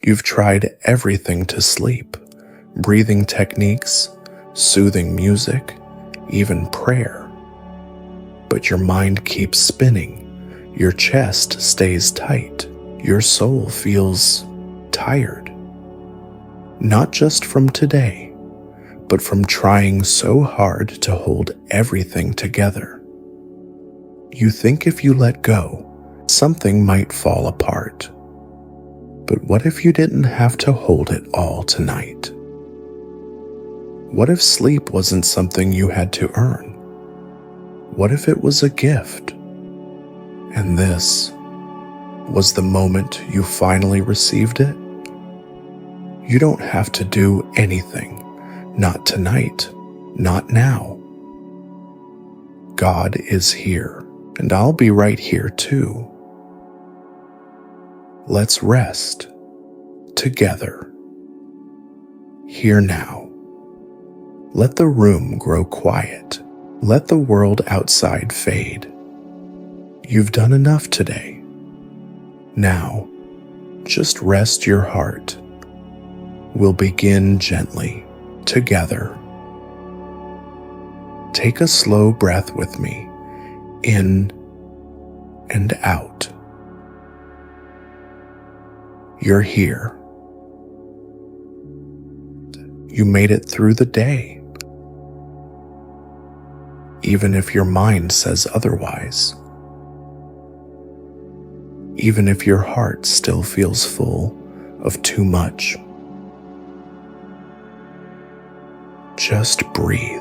You've tried everything to sleep, breathing techniques, soothing music, even prayer. But your mind keeps spinning, your chest stays tight, your soul feels tired. Not just from today, but from trying so hard to hold everything together. You think if you let go, something might fall apart. But what if you didn't have to hold it all tonight? What if sleep wasn't something you had to earn? What if it was a gift? And this was the moment you finally received it? You don't have to do anything. Not tonight. Not now. God is here, and I'll be right here too. Let's rest together. Here now. Let the room grow quiet. Let the world outside fade. You've done enough today. Now, just rest your heart. We'll begin gently, together. Take a slow breath with me, in and out. You're here. You made it through the day. Even if your mind says otherwise. Even if your heart still feels full of too much. Just breathe.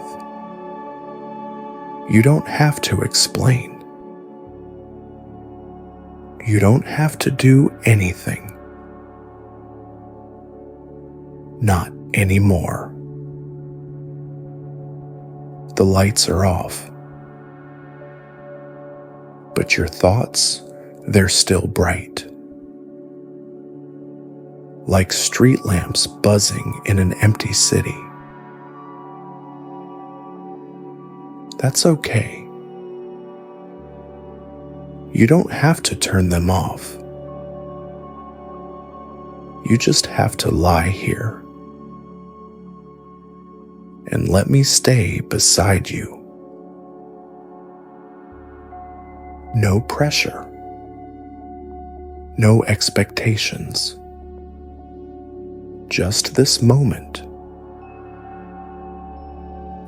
You don't have to explain. You don't have to do anything. Not anymore. The lights are off. But your thoughts, they're still bright. Like street lamps buzzing in an empty city. That's okay. You don't have to turn them off. You just have to lie here and let me stay beside you. No pressure. No expectations. Just this moment.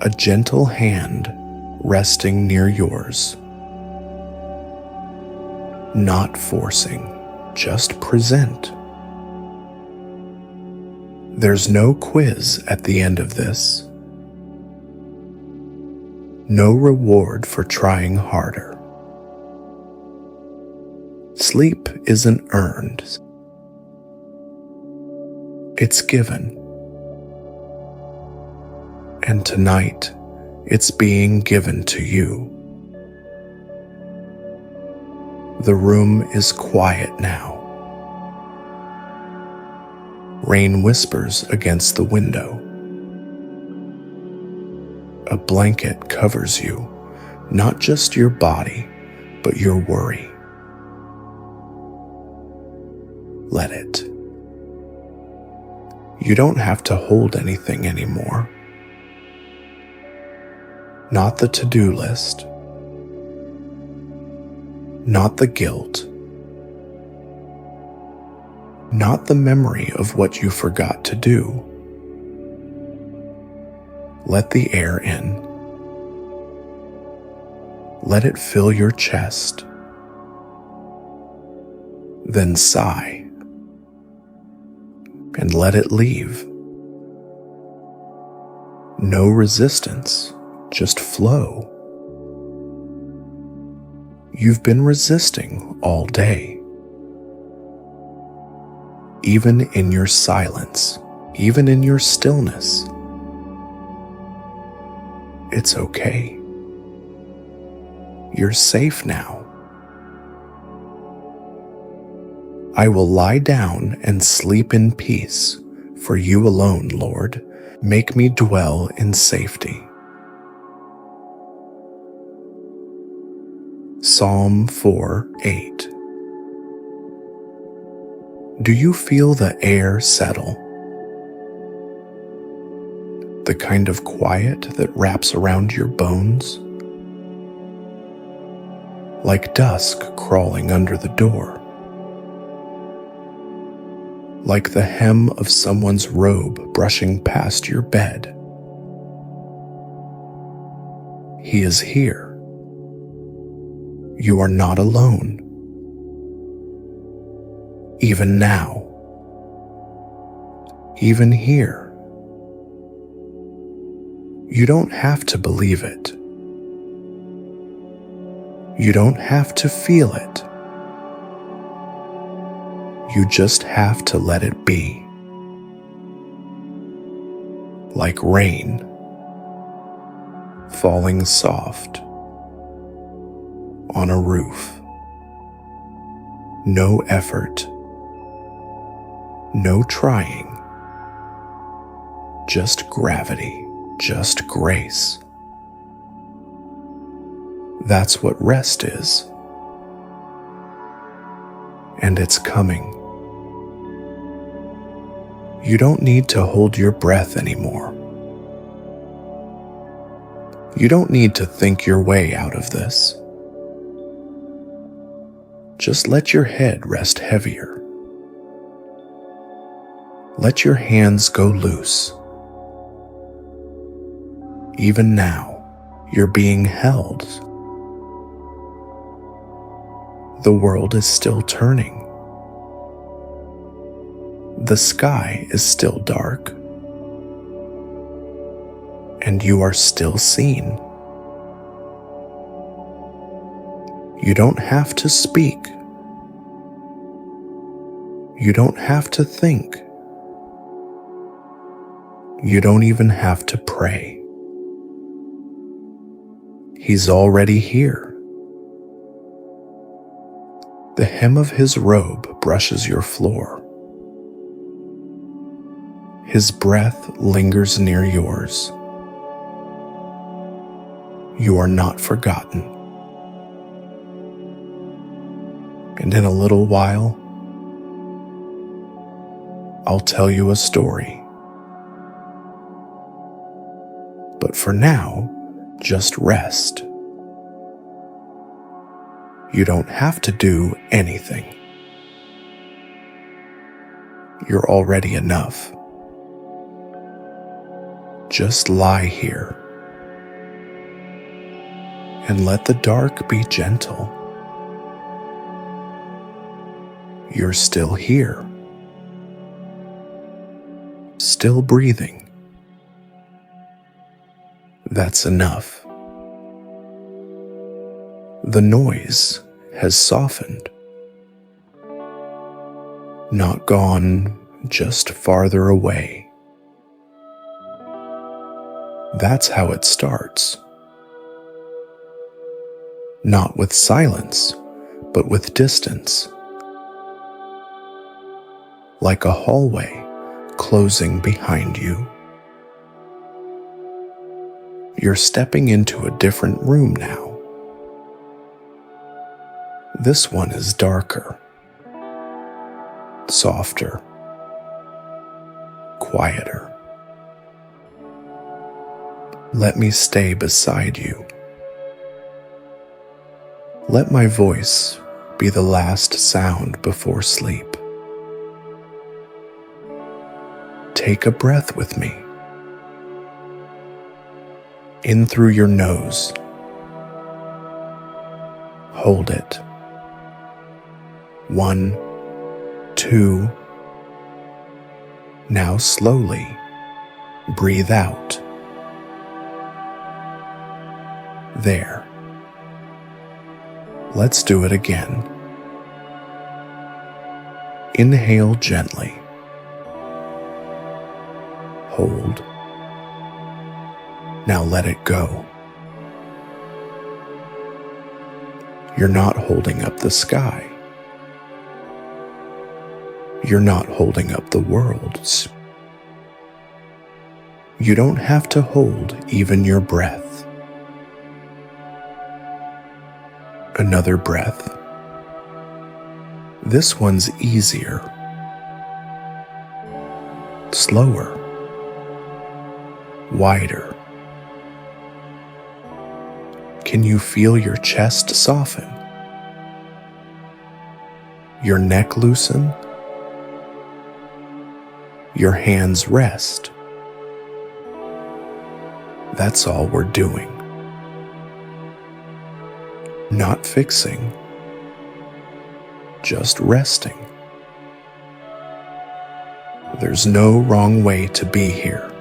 A gentle hand resting near yours. Not forcing, just present. There's no quiz at the end of this. No reward for trying harder. Sleep isn't earned. It's given. And tonight, it's being given to you. The room is quiet now. Rain whispers against the window. A blanket covers you, not just your body, but your worry. Let it. You don't have to hold anything anymore. Not the to-do list. Not the guilt. Not the memory of what you forgot to do. Let the air in. Let it fill your chest. Then sigh. And let it leave. No resistance, just flow. You've been resisting all day. Even in your silence, even in your stillness. It's okay. You're safe now. I will lie down and sleep in peace, for you alone, Lord, make me dwell in safety. Psalm 4:8. Do you feel the air settle? The kind of quiet that wraps around your bones? Like dusk crawling under the door. Like the hem of someone's robe brushing past your bed. He is here. You are not alone. Even now. Even here. You don't have to believe it. You don't have to feel it. You just have to let it be. Like rain, falling soft on a roof. No effort, no trying, just gravity, just grace. That's what rest is. And it's coming. You don't need to hold your breath anymore. You don't need to think your way out of this. Just let your head rest heavier. Let your hands go loose. Even now, you're being held. The world is still turning. The sky is still dark. And you are still seen. You don't have to speak. You don't have to think. You don't even have to pray. He's already here. The hem of his robe brushes your floor. His breath lingers near yours. You are not forgotten. And in a little while, I'll tell you a story. But for now, just rest. You don't have to do anything. You're already enough. Just lie here and let the dark be gentle. You're still here, still breathing. That's enough. The noise has softened. Not gone, just farther away. That's how it starts. Not with silence, but with distance. Like a hallway closing behind you. You're stepping into a different room now. This one is darker, softer, quieter. Let me stay beside you. Let my voice be the last sound before sleep. Take a breath with me. In through your nose. Hold it. 1, 2. Now slowly breathe out. There. Let's do it again. Inhale gently. Hold. Now let it go. You're not holding up the sky. You're not holding up the world. You don't have to hold even your breath. Another breath. This one's easier, Slower, wider. Can you feel your chest soften? Your neck loosen? Your hands rest? That's all we're doing. Not fixing, just resting. There's no wrong way to be here.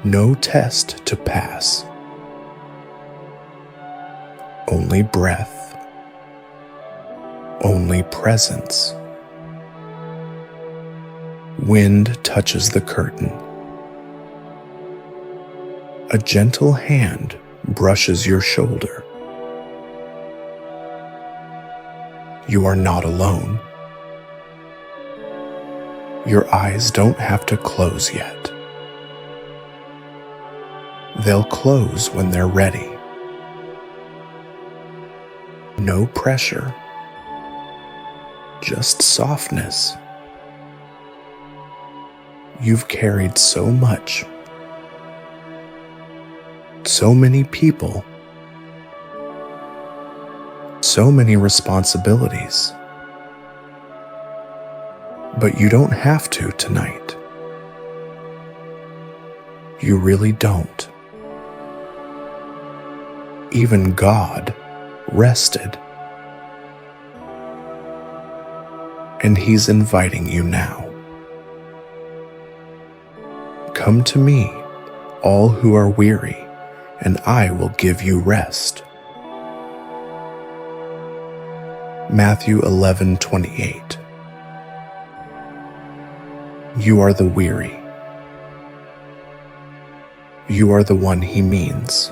No test to pass. Only breath. Only presence. Wind touches the curtain. A gentle hand brushes your shoulder. You are not alone. Your eyes don't have to close yet. They'll close when they're ready. No pressure, just softness. You've carried so much, so many people, so many responsibilities. But you don't have to tonight. You really don't. Even God rested. And He's inviting you now. Come to me, all who are weary, and I will give you rest. Matthew 11:28. You are the weary. You are the one He means.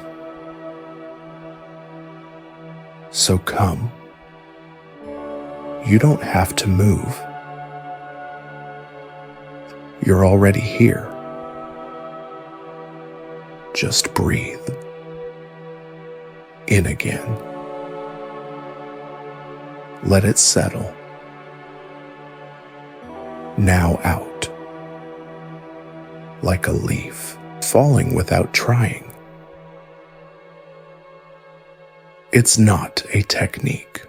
So come. You don't have to move. You're already here. Just breathe. In again. Let it settle. Now out. Like a leaf falling without trying. It's not a technique.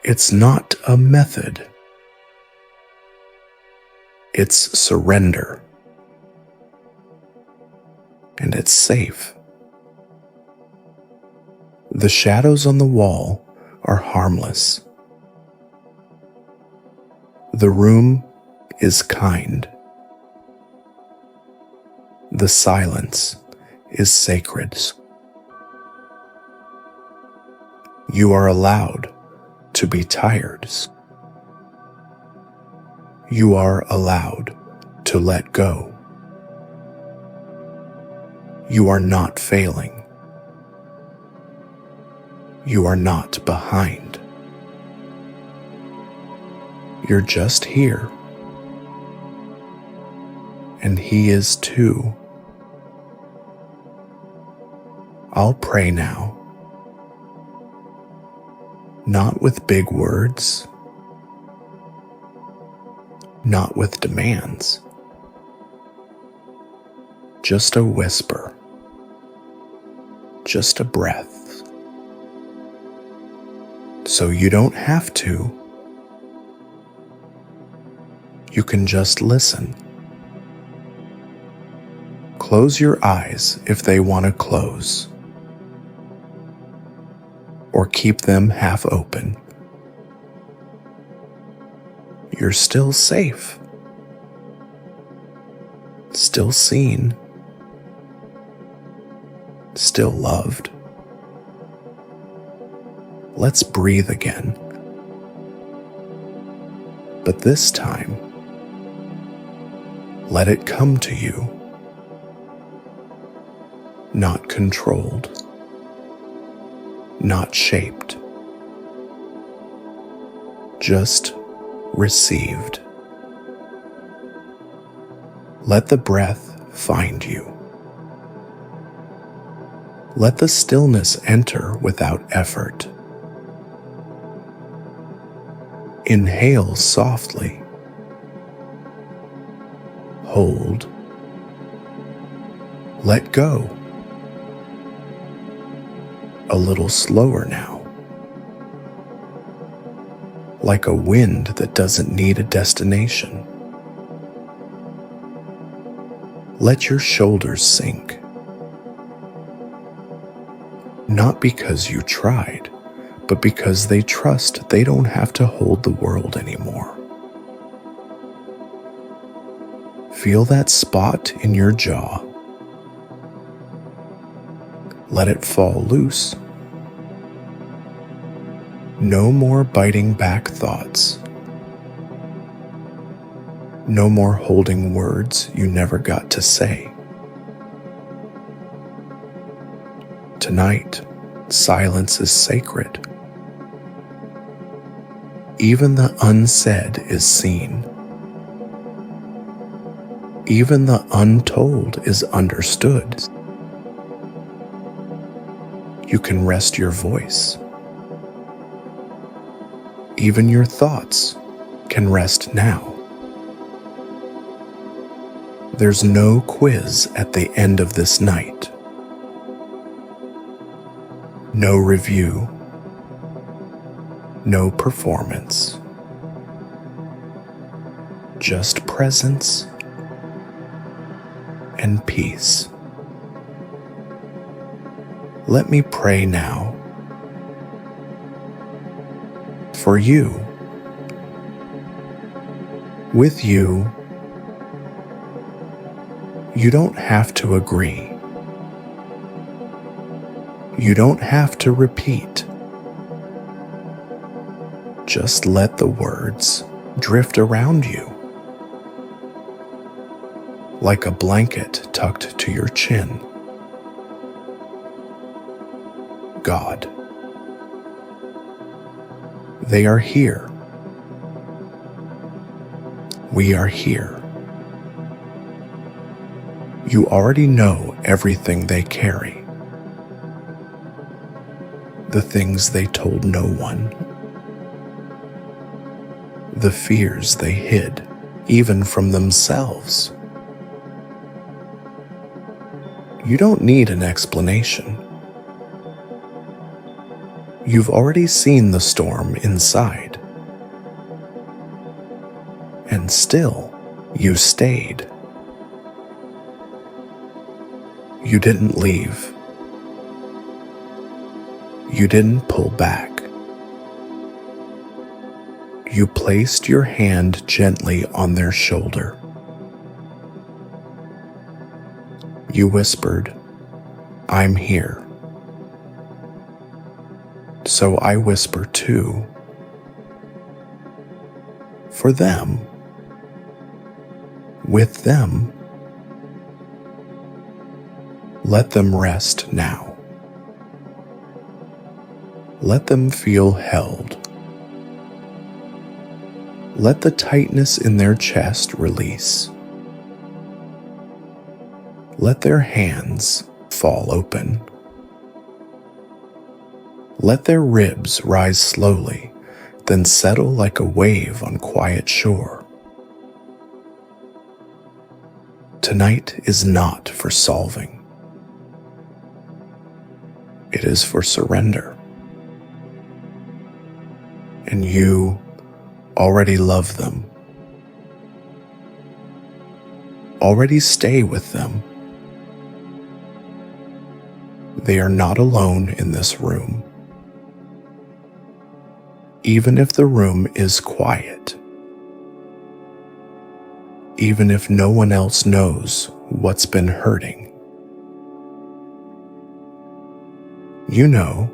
It's not a method. It's surrender. And it's safe. The shadows on the wall are harmless. The room is kind. The silence is sacred. You are allowed to be tired. You are allowed to let go. You are not failing. You are not behind. You're just here. And He is too. I'll pray now. Not with big words. Not with demands. Just a whisper. Just a breath. So you don't have to. You can just listen. Close your eyes if they want to close. Or keep them half open. You're still safe. Still seen. Still loved. Let's breathe again. But this time, let it come to you. Not controlled. Not shaped. Just received. Let the breath find you. Let the stillness enter without effort. Inhale softly. Hold. Let go. A little slower now. Like a wind that doesn't need a destination. Let your shoulders sink. Not because you tried, but because they trust they don't have to hold the world anymore. Feel that spot in your jaw. Let it fall loose. No more biting back thoughts. No more holding words you never got to say. Tonight, silence is sacred. Even the unsaid is seen. Even the untold is understood. You can rest your voice. Even your thoughts can rest now. There's no quiz at the end of this night. No review. No performance. Just presence and peace. Let me pray now. For you. With you. You don't have to agree. You don't have to repeat. Just let the words drift around you. Like a blanket tucked to your chin. God. They are here. We are here. You already know everything they carry. The things they told no one. The fears they hid, even from themselves. You don't need an explanation. You've already seen the storm inside. And still, you stayed. You didn't leave. You didn't pull back. You placed your hand gently on their shoulder. You whispered, "I'm here." So I whisper too. For them. With them. Let them rest now. Let them feel held. Let the tightness in their chest release. Let their hands fall open. Let their ribs rise slowly, then settle like a wave on quiet shore. Tonight is not for solving. It is for surrender. And you already love them. Already stay with them. They are not alone in this room. Even if the room is quiet. Even if no one else knows what's been hurting. You know.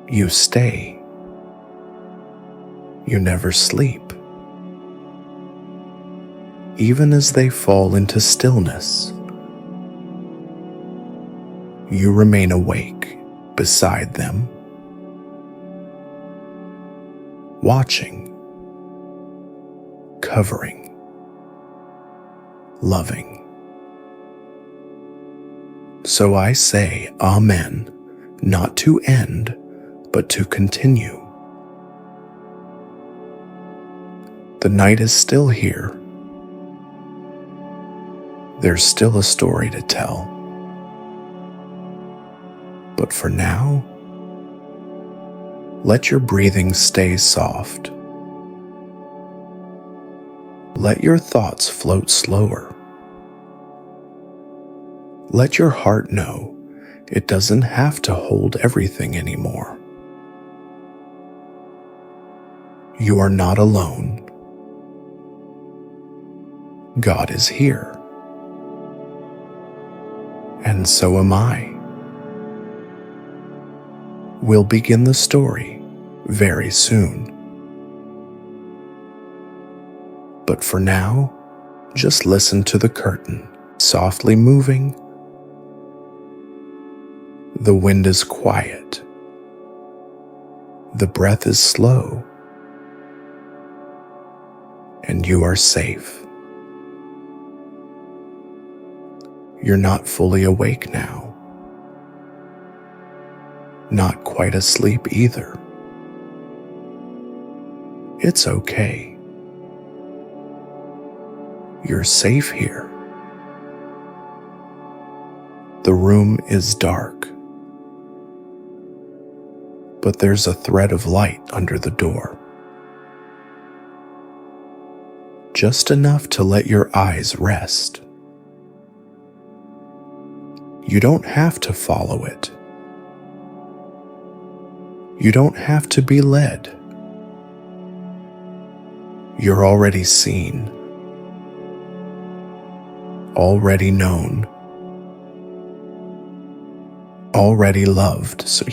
You stay. You never sleep. Even as they fall into stillness, you remain awake beside them, watching, covering, loving. So I say Amen, not to end, but to continue. The night is still here. There's still a story to tell. But for now, let your breathing stay soft. Let your thoughts float slower. Let your heart know it doesn't have to hold everything anymore. You are not alone. God is here. And so am I. We'll begin the story very soon. But for now, just listen to the curtain softly moving. The wind is quiet. The breath is slow. And you are safe. You're not fully awake now. Not quite asleep either. It's okay. You're safe here. The room is dark, but there's a thread of light under the door. Just enough to let your eyes rest. You don't have to follow it. You don't have to be led. You're already seen, already known, already loved. So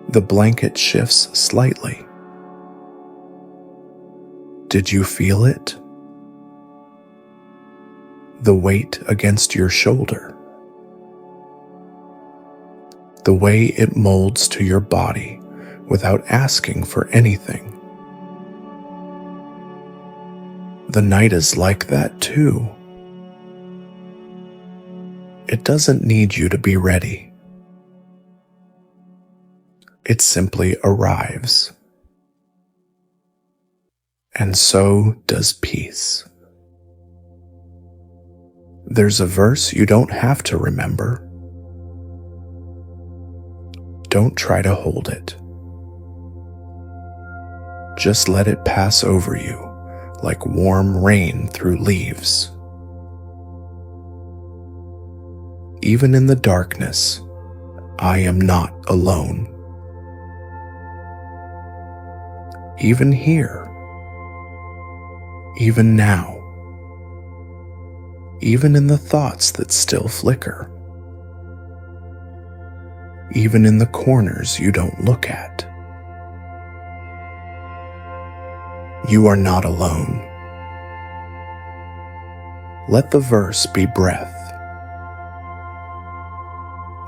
the blanket shifts slightly. Did you feel it? The weight against your shoulder. The way it molds to your body without asking for anything. The night is like that too. It doesn't need you to be ready. It simply arrives. And so does peace. There's a verse you don't have to remember. Don't try to hold it. Just let it pass over you like warm rain through leaves. Even in the darkness, I am not alone. Even here, even now, even in the thoughts that still flicker, even in the corners you don't look at. You are not alone. Let the verse be breath,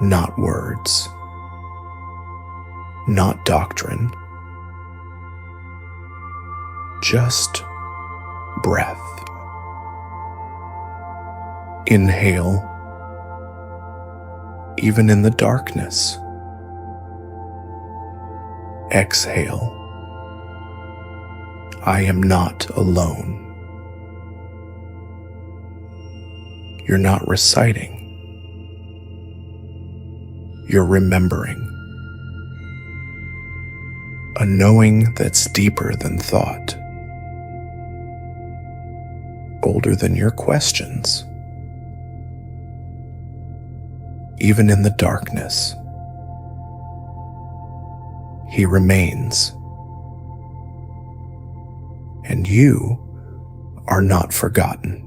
not words, not doctrine, just breath. Inhale, even in the darkness. Exhale, I am not alone. You're not reciting. You're remembering. A knowing that's deeper than thought. Older than your questions. Even in the darkness, He remains. And you are not forgotten.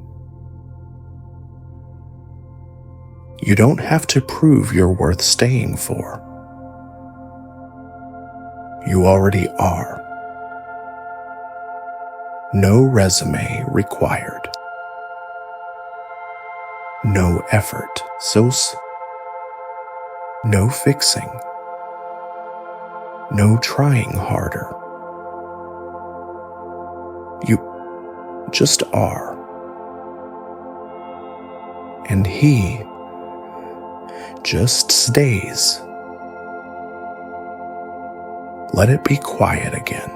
You don't have to prove you're worth staying for. You already are. No resume required. No effort, no fixing. No trying harder. You just are. And He just stays. Let it be quiet again.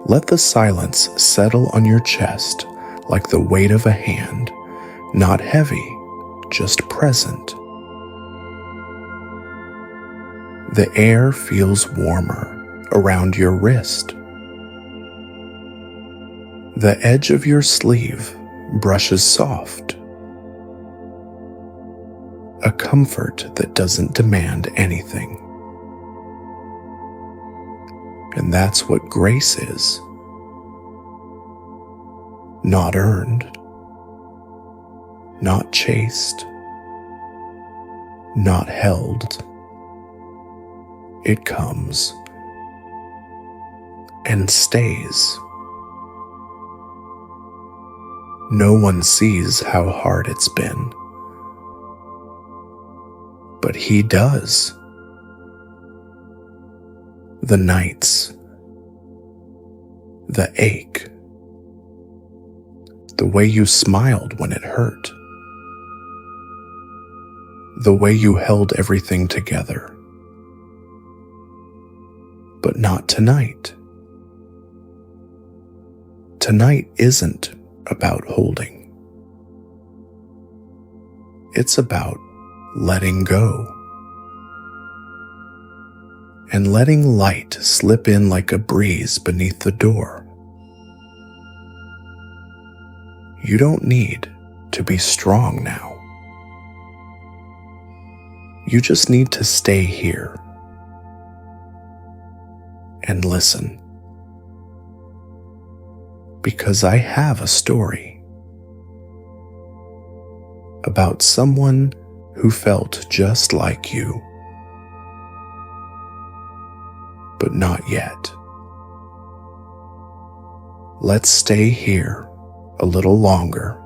Let the silence settle on your chest like the weight of a hand, not heavy, just present. The air feels warmer around your wrist. The edge of your sleeve brushes soft. A comfort that doesn't demand anything. And that's what grace is. Not earned, not chased, not held. It comes and stays. No one sees how hard it's been, but He does. The nights, the ache, the way you smiled when it hurt, the way you held everything together. But not tonight. Tonight isn't about holding. It's about letting go. And letting light slip in like a breeze beneath the door. You don't need to be strong now. You just need to stay here and listen. Because I have a story about someone who felt just like you. But not yet. Let's stay here a little longer.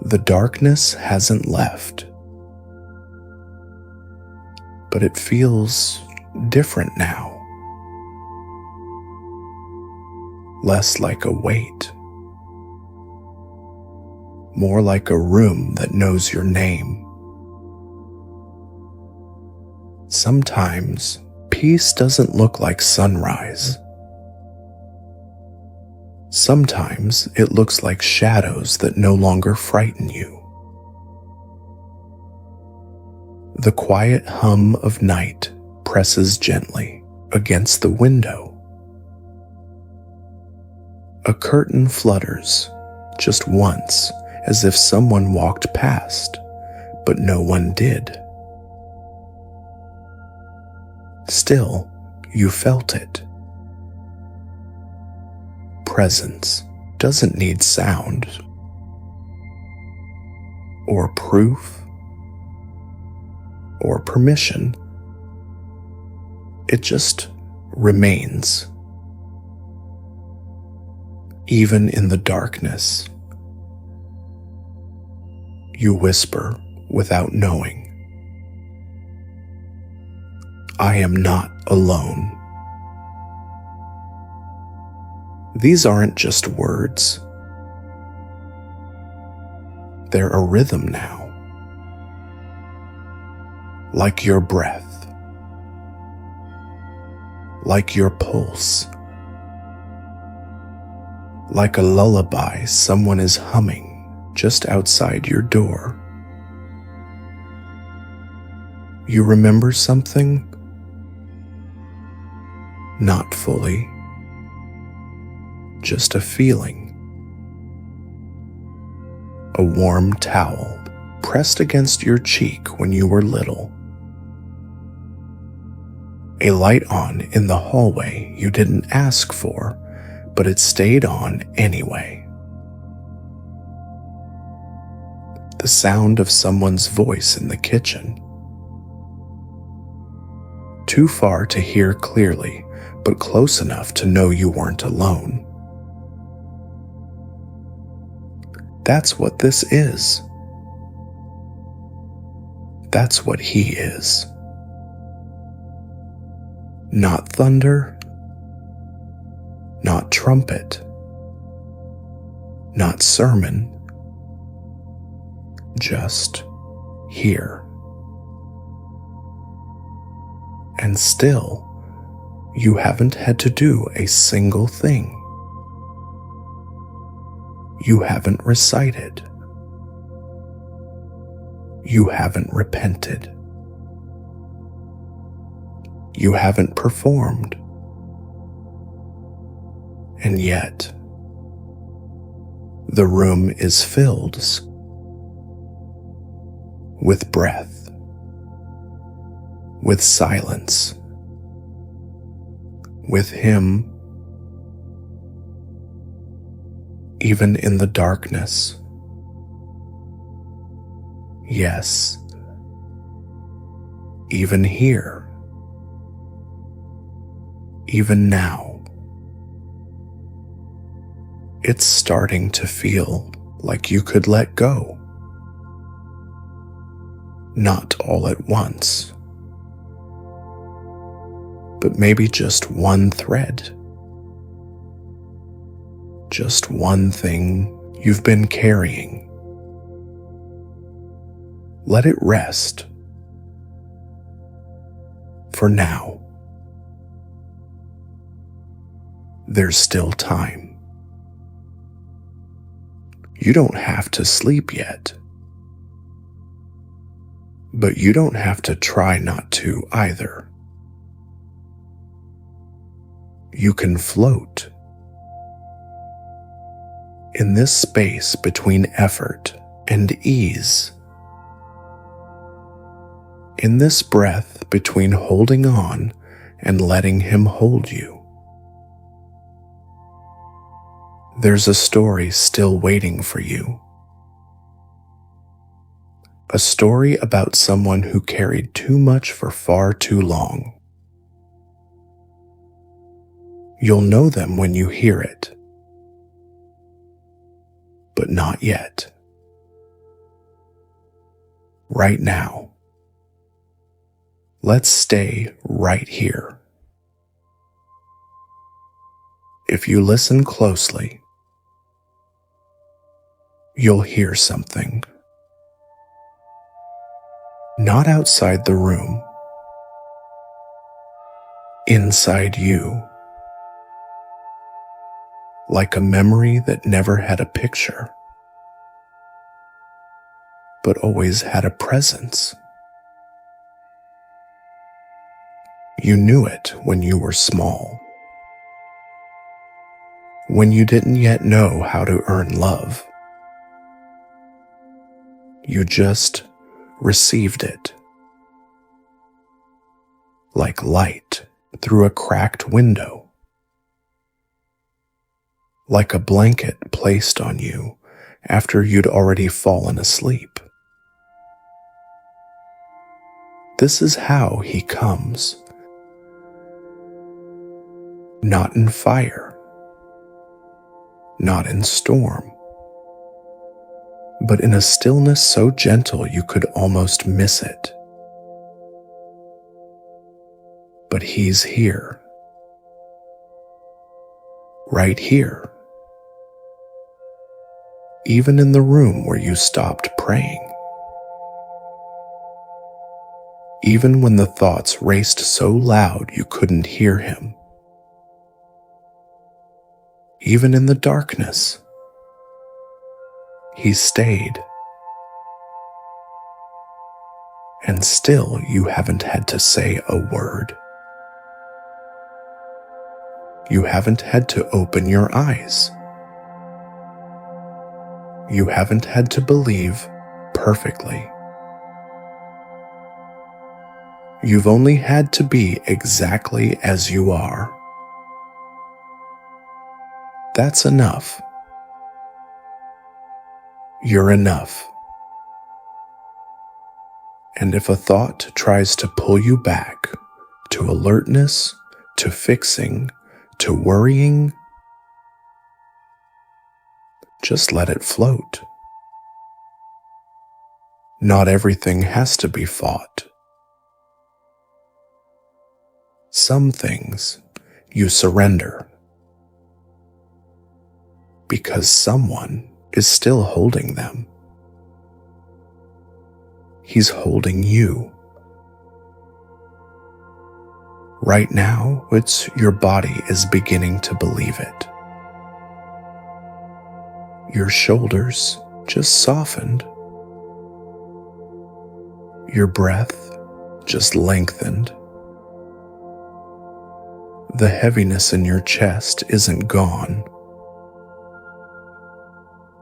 The darkness hasn't left, but it feels different now. Less like a weight, more like a room that knows your name. Sometimes, peace doesn't look like sunrise. Sometimes it looks like shadows that no longer frighten you. The quiet hum of night presses gently against the window. A curtain flutters just once, as if someone walked past, but no one did. Still, you felt it. Presence doesn't need sound or proof or permission. It just remains. Even in the darkness, you whisper without knowing. I am not alone. These aren't just words. They're a rhythm now. Like your breath. Like your pulse. Like a lullaby someone is humming just outside your door. You remember something? Not fully, just a feeling. A warm towel pressed against your cheek when you were little. A light on in the hallway you didn't ask for, but it stayed on anyway. The sound of someone's voice in the kitchen. Too far to hear clearly, but close enough to know you weren't alone. That's what this is. That's what He is. Not thunder, not trumpet, not sermon, just here. And still, You haven't had to do a single thing. You haven't recited. You haven't repented. You haven't performed. And yet, the room is filled with breath, with silence, with Him, even in the darkness. Yes, even here, even now. It's starting to feel like you could let go. Not all at once, but maybe just one thread. Just one thing you've been carrying. Let it rest for now. There's still time. You don't have to sleep yet, but you don't have to try not to either. You can float in this space between effort and ease, in this breath between holding on and letting Him hold you. There's a story still waiting for you. A story about someone who carried too much for far too long. You'll know them when you hear it, but not yet. Right now. Let's stay right here. If you listen closely, you'll hear something. Not outside the room, inside you, like a memory that never had a picture, but always had a presence. You knew it when you were small, when you didn't yet know how to earn love. You just received it, like light through a cracked window, like a blanket placed on you after you'd already fallen asleep. This is how He comes. Not in fire, not in storm, but in a stillness so gentle you could almost miss it. But He's here, right here, even in the room where you stopped praying. Even when the thoughts raced so loud you couldn't hear Him. Even in the darkness, He stayed. And still you haven't had to say a word. You haven't had to open your eyes. You haven't had to believe perfectly. You've only had to be exactly as you are. That's enough. You're enough. And if a thought tries to pull you back to alertness, to fixing, to worrying, just let it float. Not everything has to be fought. Some things you surrender because someone is still holding them. He's holding you right now, it's your body is beginning to believe it. Your shoulders just softened. Your breath just lengthened. The heaviness in your chest isn't gone,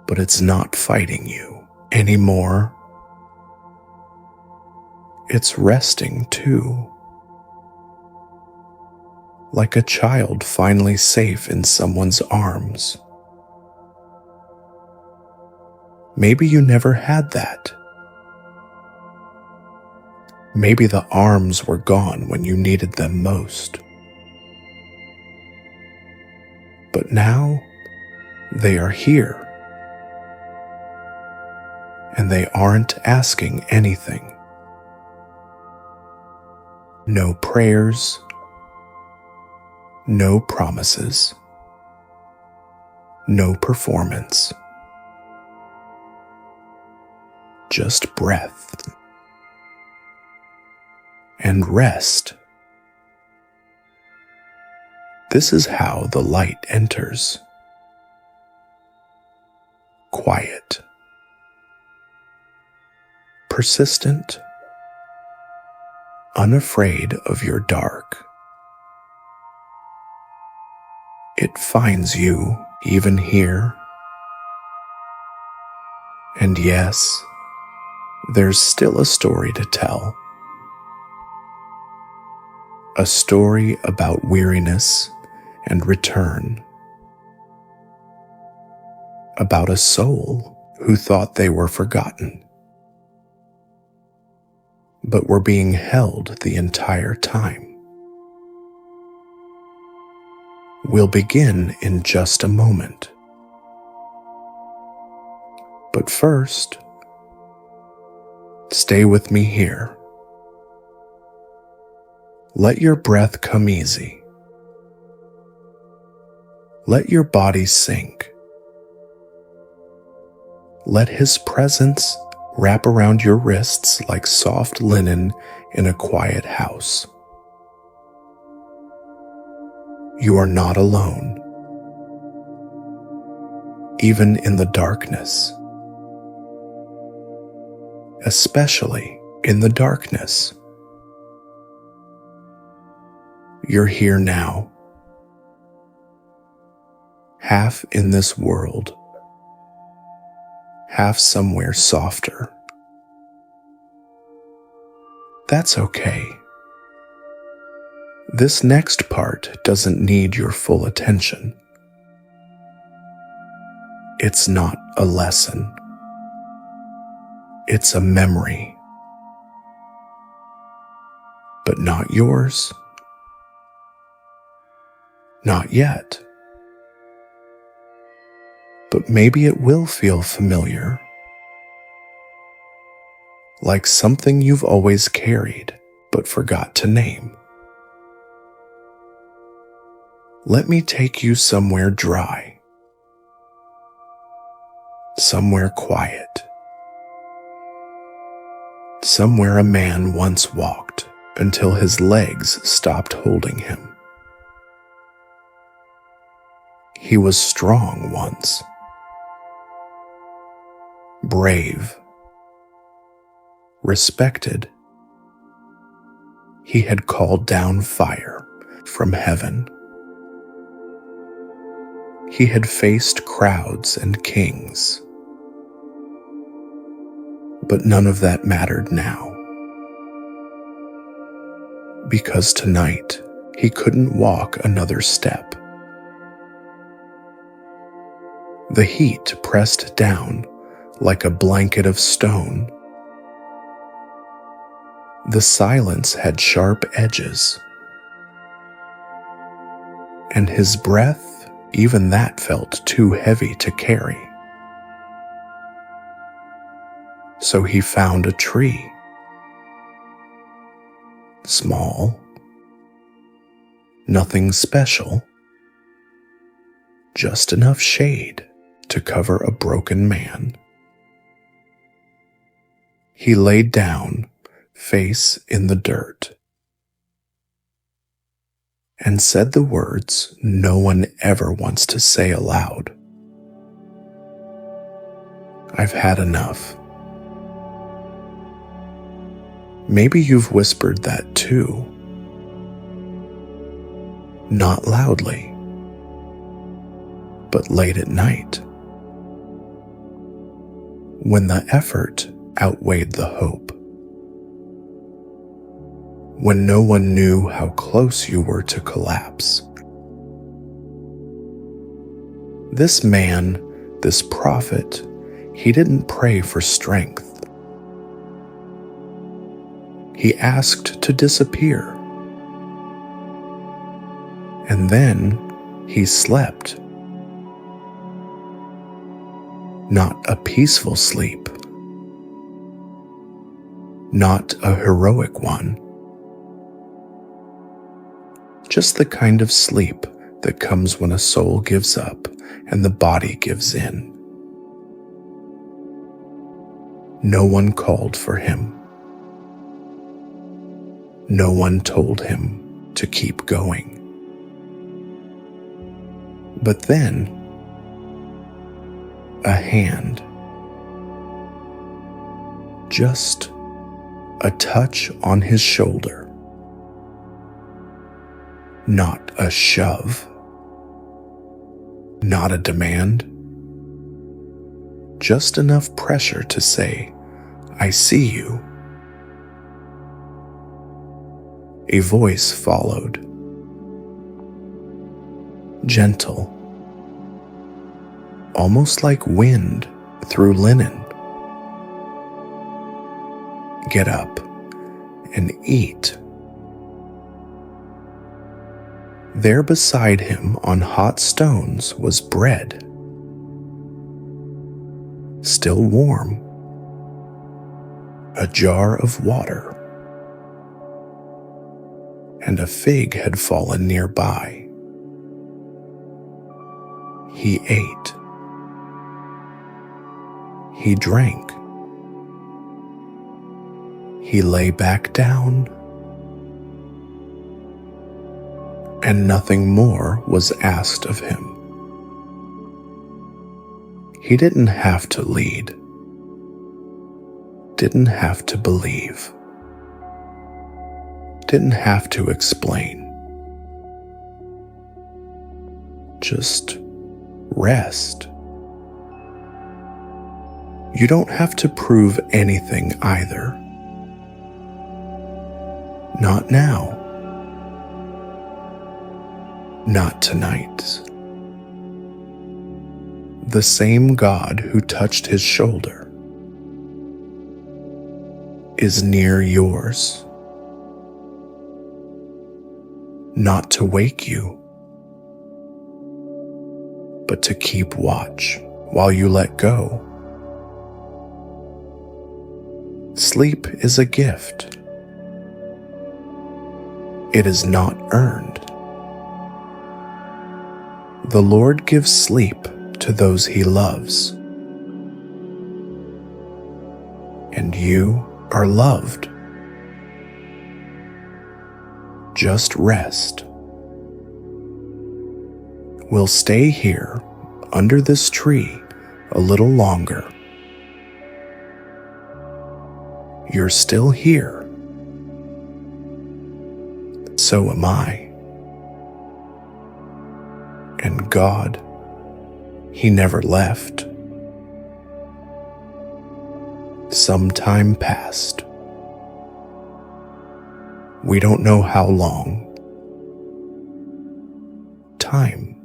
but it's not fighting you anymore. It's resting too, like a child finally safe in someone's arms. Maybe you never had that. Maybe the arms were gone when you needed them most. But now they are here, and they aren't asking anything. No prayers, no promises, no performance. Just breath and rest. This is how the light enters. Quiet, persistent, unafraid of your dark. It finds you even here. And yes, there's still a story to tell. A story about weariness and return. About a soul who thought they were forgotten, but were being held the entire time. We'll begin in just a moment. But first, stay with me here. Let your breath come easy. Let your body sink. Let His presence wrap around your wrists like soft linen in a quiet house. You are not alone, even in the darkness, especially in the darkness. You're here now, half in this world, half somewhere softer. That's okay. This next part doesn't need your full attention. It's not a lesson. It's a memory. But not yours. Not yet. But maybe it will feel familiar. Like something you've always carried but forgot to name. Let me take you somewhere dry. Somewhere quiet. Somewhere a man once walked until his legs stopped holding him. He was strong once. Brave. Respected. He had called down fire from heaven. He had faced crowds and kings. But none of that mattered now. Because tonight he couldn't walk another step. The heat pressed down like a blanket of stone. The silence had sharp edges. And his breath, even that felt too heavy to carry. So he found a tree. Small. Nothing special. Just enough shade to cover a broken man. He laid down, face in the dirt. and said the words no one ever wants to say aloud. I've had enough. Maybe you've whispered that too. Not loudly, but late at night, when the effort outweighed the hope, when no one knew how close you were to collapse. This man, this prophet, he didn't pray for strength. He asked to disappear. And then he slept. Not a peaceful sleep. Not a heroic one. Just the kind of sleep that comes when a soul gives up and the body gives in. No one called for him. No one told him to keep going. But then, a hand, just a touch on his shoulder, not a shove, not a demand, just enough pressure to say, I see you. A voice followed, gentle, almost like wind through linen. Get up and eat. There beside him on hot stones was bread, still warm, a jar of water, and a fig had fallen nearby. He ate. He drank. He lay back down. And nothing more was asked of him. He didn't have to lead. Didn't have to believe. Didn't have to explain. Just rest. You don't have to prove anything either. Not now. Not tonight. The same God who touched his shoulder is near yours. Not to wake you, but to keep watch while you let go. Sleep is a gift. It is not earned. The Lord gives sleep to those he loves. And you are loved. Just rest. We'll stay here under this tree a little longer. You're still here. So am I. And God, he never left. Some time passed. We don't know how long. Time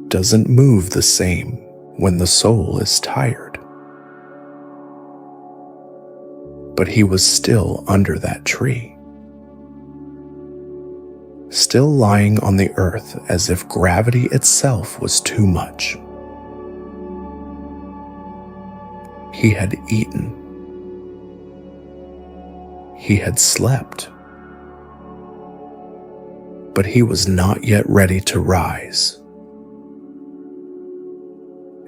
doesn't move the same when the soul is tired. But he was still under that tree. Still lying on the earth as if gravity itself was too much. He had eaten. He had slept. But he was not yet ready to rise.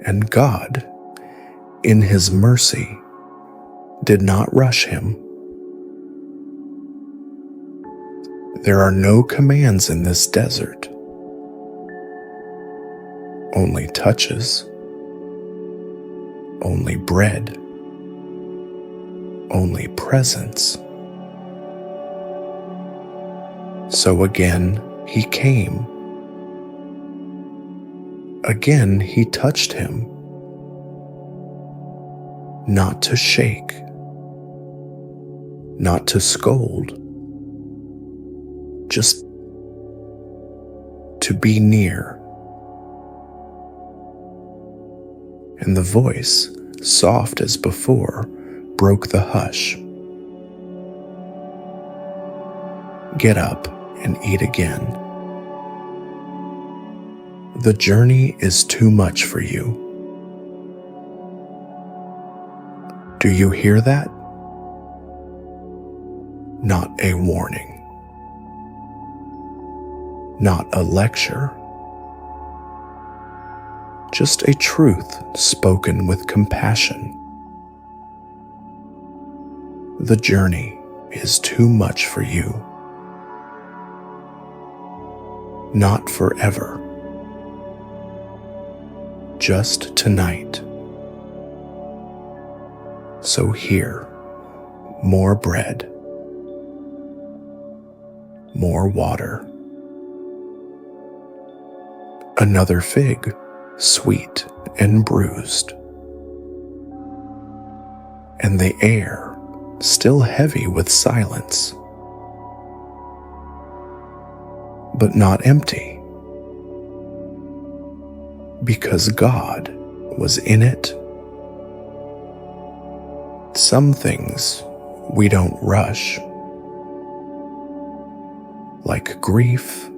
And God, in his mercy, did not rush him. There are no commands in this desert, only touches, only bread, only presence. So again he came. Again he touched him, not to shake, not to scold, just to be near. And the voice, soft as before, broke the hush. Get up and eat again. The journey is too much for you. Do you hear that? Not a warning. Not a lecture. Just a truth spoken with compassion. The journey is too much for you. Not forever. Just tonight. So here, more bread, more water. Another fig, sweet and bruised. And the air, still heavy with silence, but not empty, because God was in it. Some things we don't rush, like grief,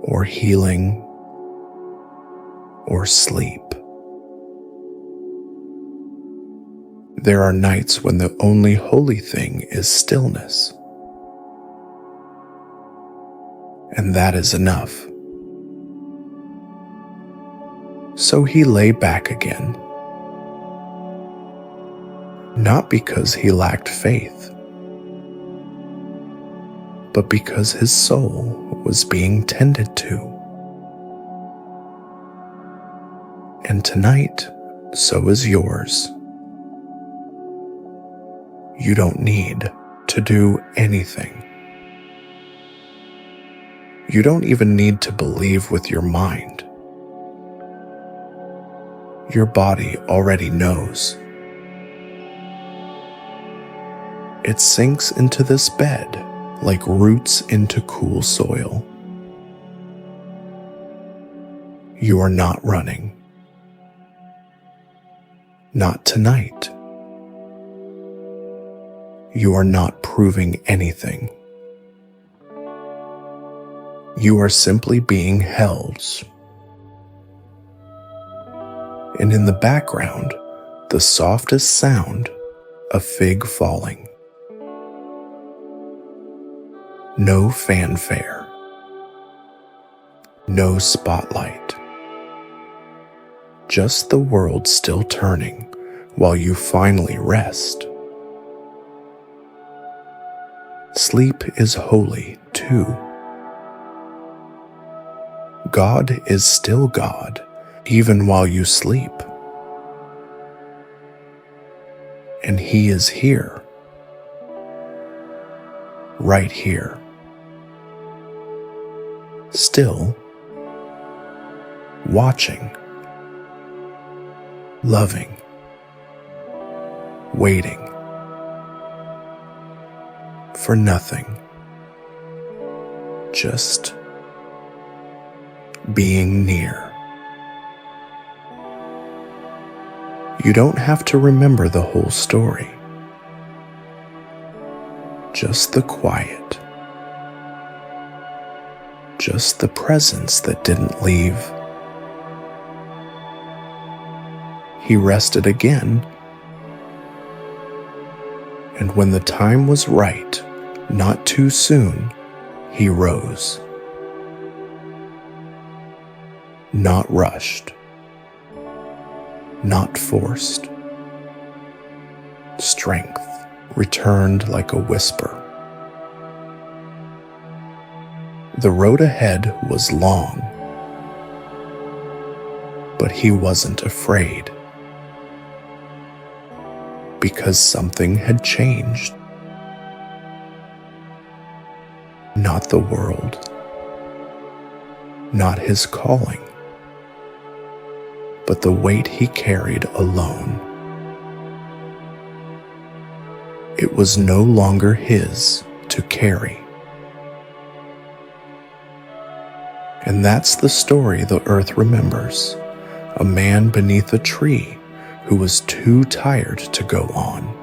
or healing, or sleep. There are nights when the only holy thing is stillness, and that is enough. So he lay back again, not because he lacked faith, but because his soul was being tended to. And tonight, so is yours. You don't need to do anything. You don't even need to believe with your mind. Your body already knows. It sinks into this bed like roots into cool soil. You are not running. Not tonight. You are not proving anything. You are simply being held. And in the background, the softest sound, a fig falling. No fanfare. No spotlight. Just the world still turning while you finally rest. Sleep is holy too. God is still God even while you sleep. And He is here. Right here. Still, watching, loving, waiting for nothing, just being near. You don't have to remember the whole story, just the quiet. Just the presence that didn't leave. He rested again, and when the time was right, not too soon, he rose. Not rushed, not forced. Strength returned like a whisper. The road ahead was long, but he wasn't afraid, because something had changed. Not the world, not his calling, but the weight he carried alone. It was no longer his to carry. And that's the story the earth remembers. A man beneath a tree who was too tired to go on.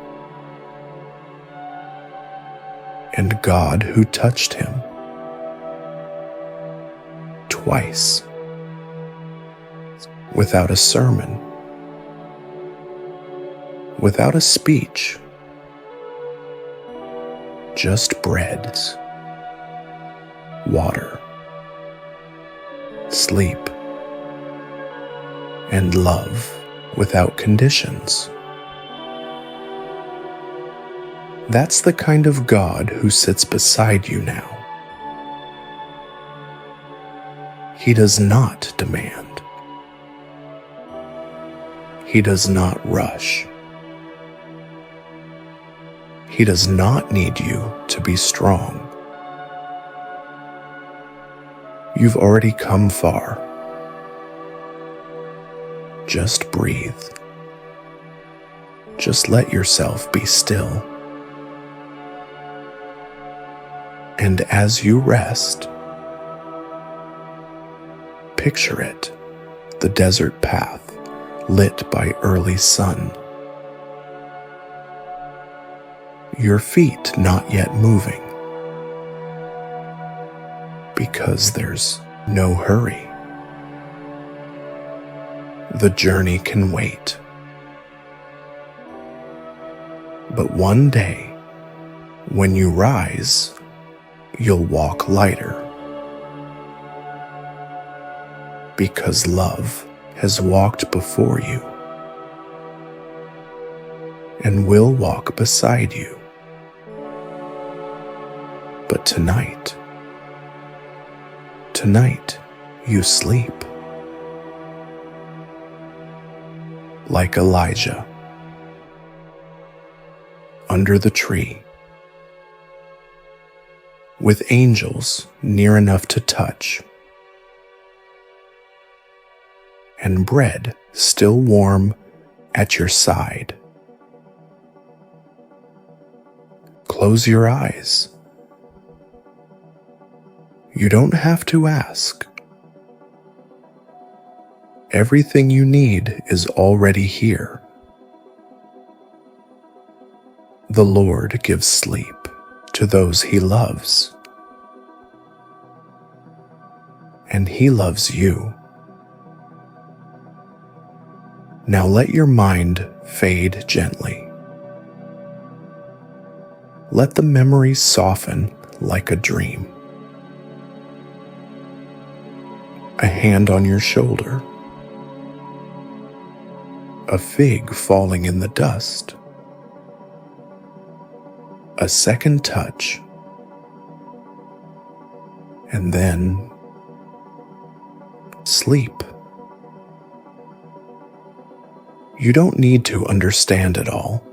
And God who touched him twice, without a sermon, without a speech, just bread, water, sleep, and love without conditions. That's the kind of God who sits beside you now. He does not demand. He does not rush. He does not need you to be strong. You've already come far. Just breathe. Just let yourself be still. And as you rest, picture it, the desert path lit by early sun. Your feet not yet moving, because there's no hurry. The journey can wait. But one day, when you rise, you'll walk lighter. Because love has walked before you and will walk beside you. But tonight you sleep. Like Elijah, under the tree, with angels near enough to touch, and bread still warm at your side. Close your eyes. You don't have to ask. Everything you need is already here. The Lord gives sleep to those He loves. And He loves you. Now let your mind fade gently. Let the memories soften like a dream. A hand on your shoulder. A fig falling in the dust. A second touch. And then sleep. You don't need to understand it all.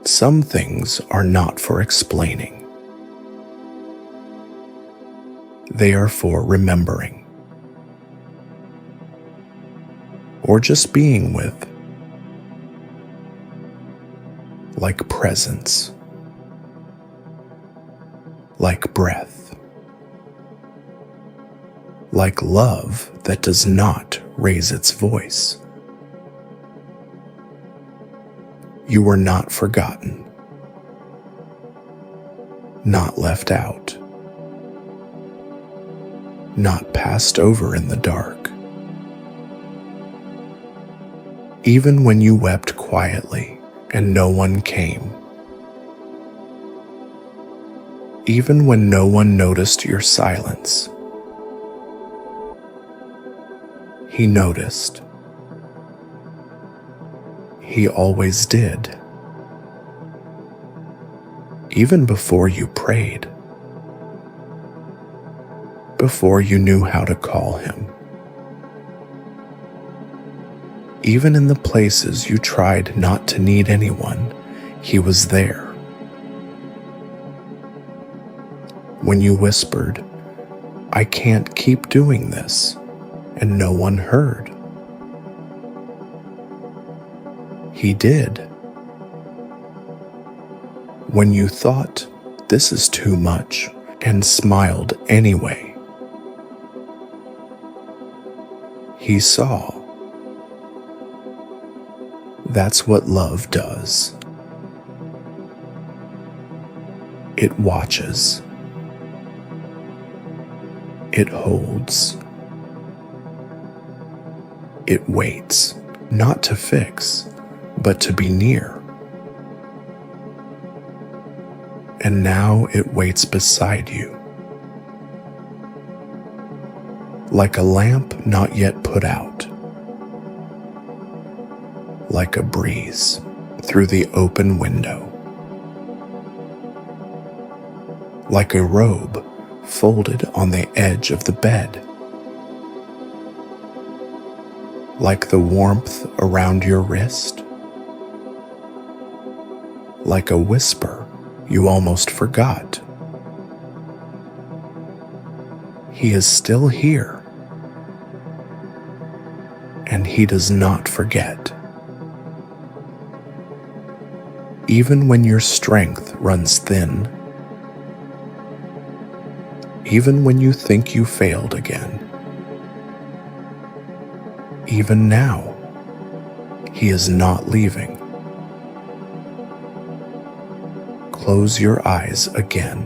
Some things are not for explaining. They are for remembering. Or just being with. Like presence. Like breath. Like love that does not raise its voice. You were not forgotten. Not left out. Not passed over in the dark. Even when you wept quietly and no one came. Even when no one noticed your silence. He noticed. He always did. Even before you prayed. before you knew how to call him. Even in the places you tried not to need anyone, he was there. When you whispered, "I can't keep doing this," and no one heard, he did. When you thought, "This is too much," and smiled anyway, he saw. That's what love does. It watches. It holds. It waits, not to fix, but to be near. And now it waits beside you, like a lamp not yet put out, like a breeze through the open window, like a robe folded on the edge of the bed, like the warmth around your wrist, like a whisper you almost forgot. He is still here, and he does not forget. Even when your strength runs thin, even when you think you failed again, even now, he is not leaving. Close your eyes again.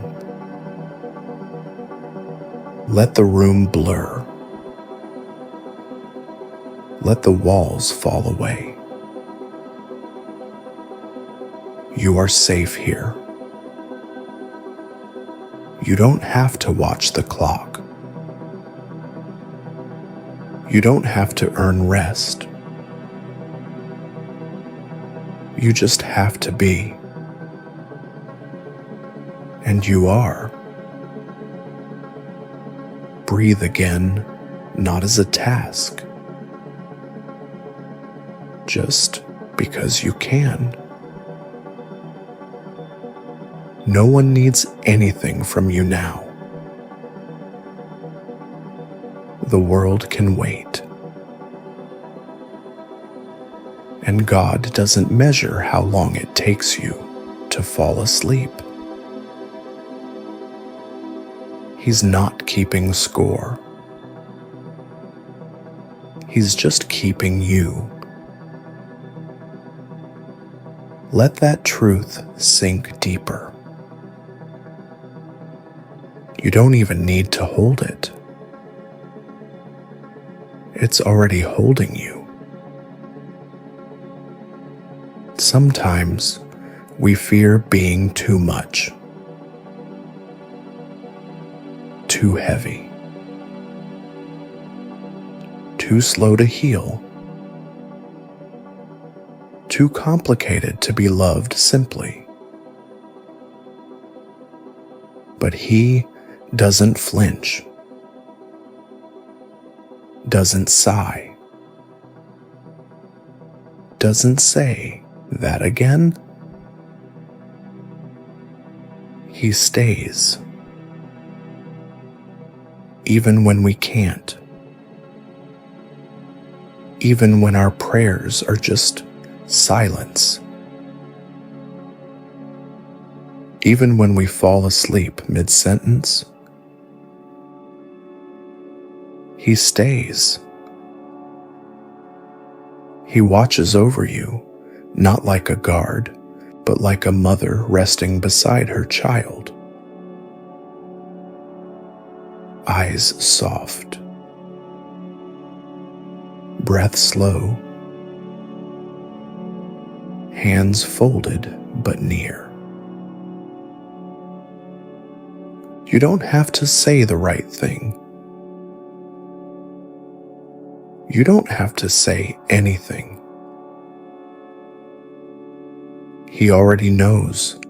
Let the room blur. Let the walls fall away. You are safe here. You don't have to watch the clock. You don't have to earn rest. You just have to be. And you are. Breathe again, not as a task, just because you can. No one needs anything from you now. The world can wait. And God doesn't measure how long it takes you to fall asleep. He's not keeping score. He's just keeping you. Let that truth sink deeper. You don't even need to hold it. It's already holding you. Sometimes we fear being too much, too heavy, too slow to heal, too complicated to be loved simply. But he doesn't flinch, doesn't sigh, doesn't say, "That again?" He stays, even when we can't, even when our prayers are just silence, even when we fall asleep mid-sentence. He stays. He watches over you, not like a guard, but like a mother resting beside her child. Eyes soft, breath slow, hands folded but near. You don't have to say the right thing. You don't have to say anything. He already knows.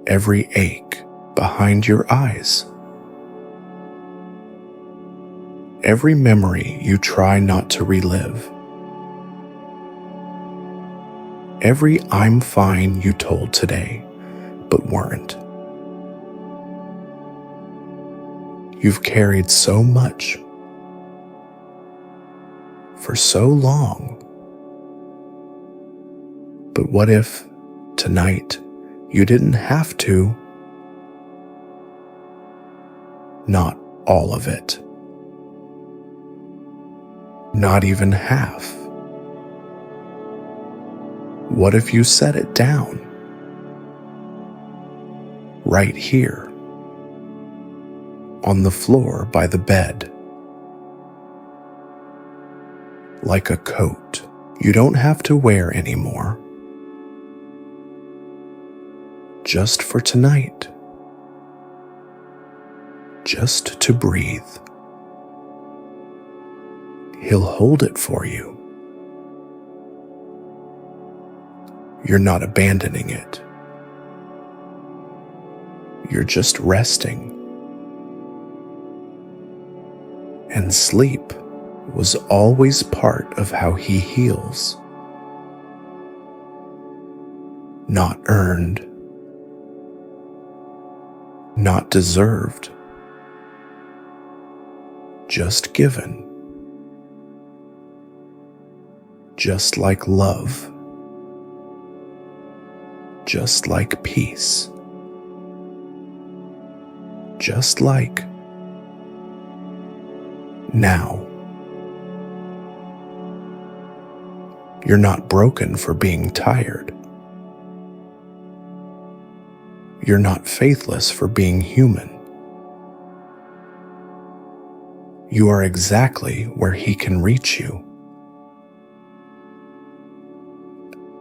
Every ache behind your eyes every memory you try not to relive, every "I'm fine" you told today, but weren't. You've carried so much for so long. But what if tonight you didn't have to? Not all of it. Not even half. What if you set it down? Right here. On the floor by the bed. Like a coat you don't have to wear anymore. Just for tonight. Just to breathe. He'll hold it for you. You're not abandoning it. You're just resting. And sleep was always part of how he heals. Not earned. Not deserved. Just given. Just like love. Just like peace. Just like now. You're not broken for being tired. You're not faithless for being human. You are exactly where he can reach you.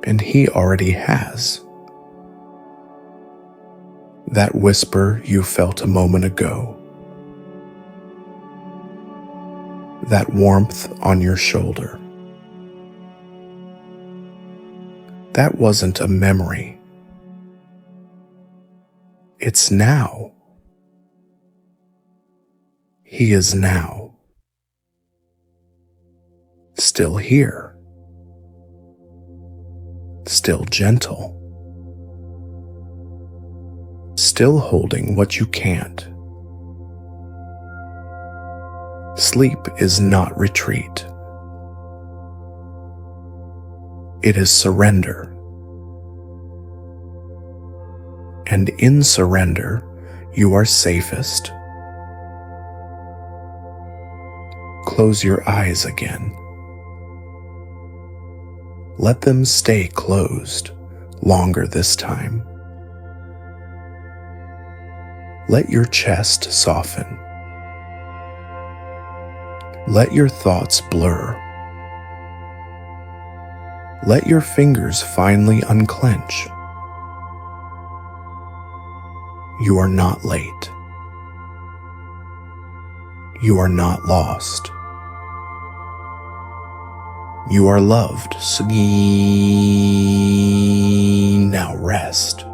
And he already has. That whisper you felt a moment ago. That warmth on your shoulder. That wasn't a memory. It's now. He is now. Still here. Still gentle. Still holding what you can't. Sleep is not retreat. It is surrender. And in surrender, you are safest. Close your eyes again. Let them stay closed longer this time. Let your chest soften. Let your thoughts blur. Let your fingers finally unclench. You are not late. You are not lost. You are loved. Now rest.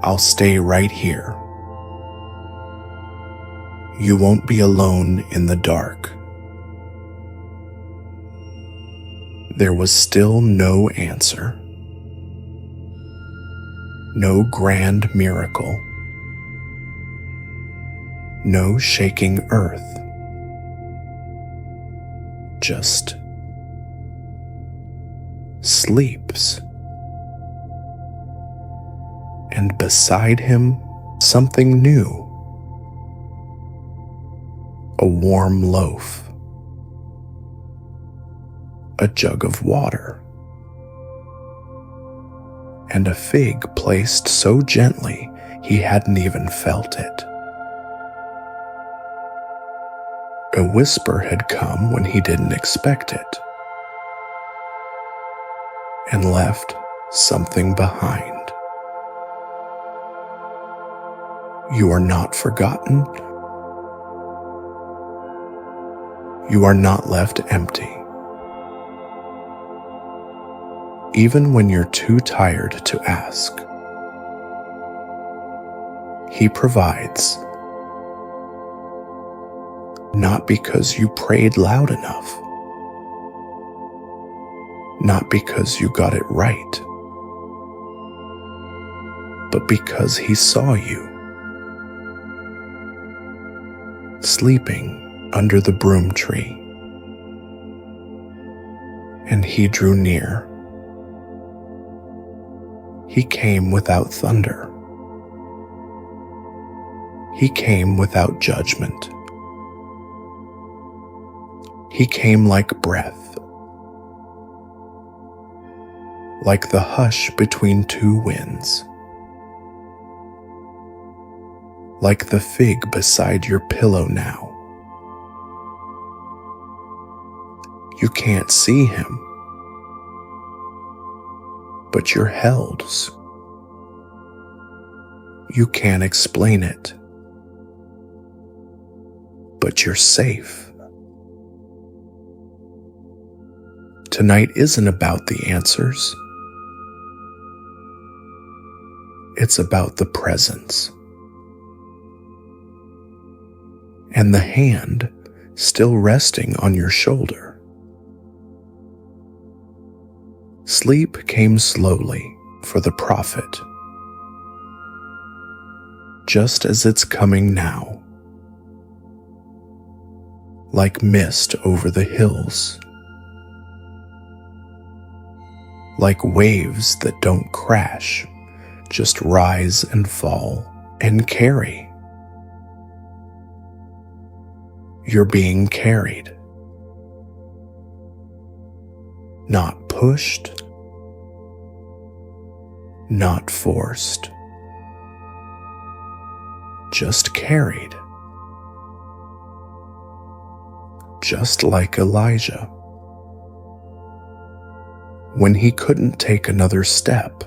I'll stay right here. You won't be alone in the dark. There was still no answer. No grand miracle. No shaking earth. Just sleeps. And beside him, something new. A warm loaf. A jug of water. And a fig placed so gently he hadn't even felt it. A whisper had come when he didn't expect it, and left something behind. You are not forgotten. You are not left empty. Even when you're too tired to ask, he provides. Not because you prayed loud enough. Not because you got it right. But because he saw you, sleeping under the broom tree. And he drew near. He came without thunder. He came without judgment. He came like breath, like the hush between two winds, like the fig beside your pillow now. You can't see him, but you're held. You can't explain it, but you're safe. Tonight isn't about the answers. It's about the presence. And the hand still resting on your shoulder. Sleep came slowly for the prophet, just as it's coming now, like mist over the hills, like waves that don't crash, just rise and fall and carry. You're being carried, not pushed, not forced, just carried, just like Elijah. When he couldn't take another step,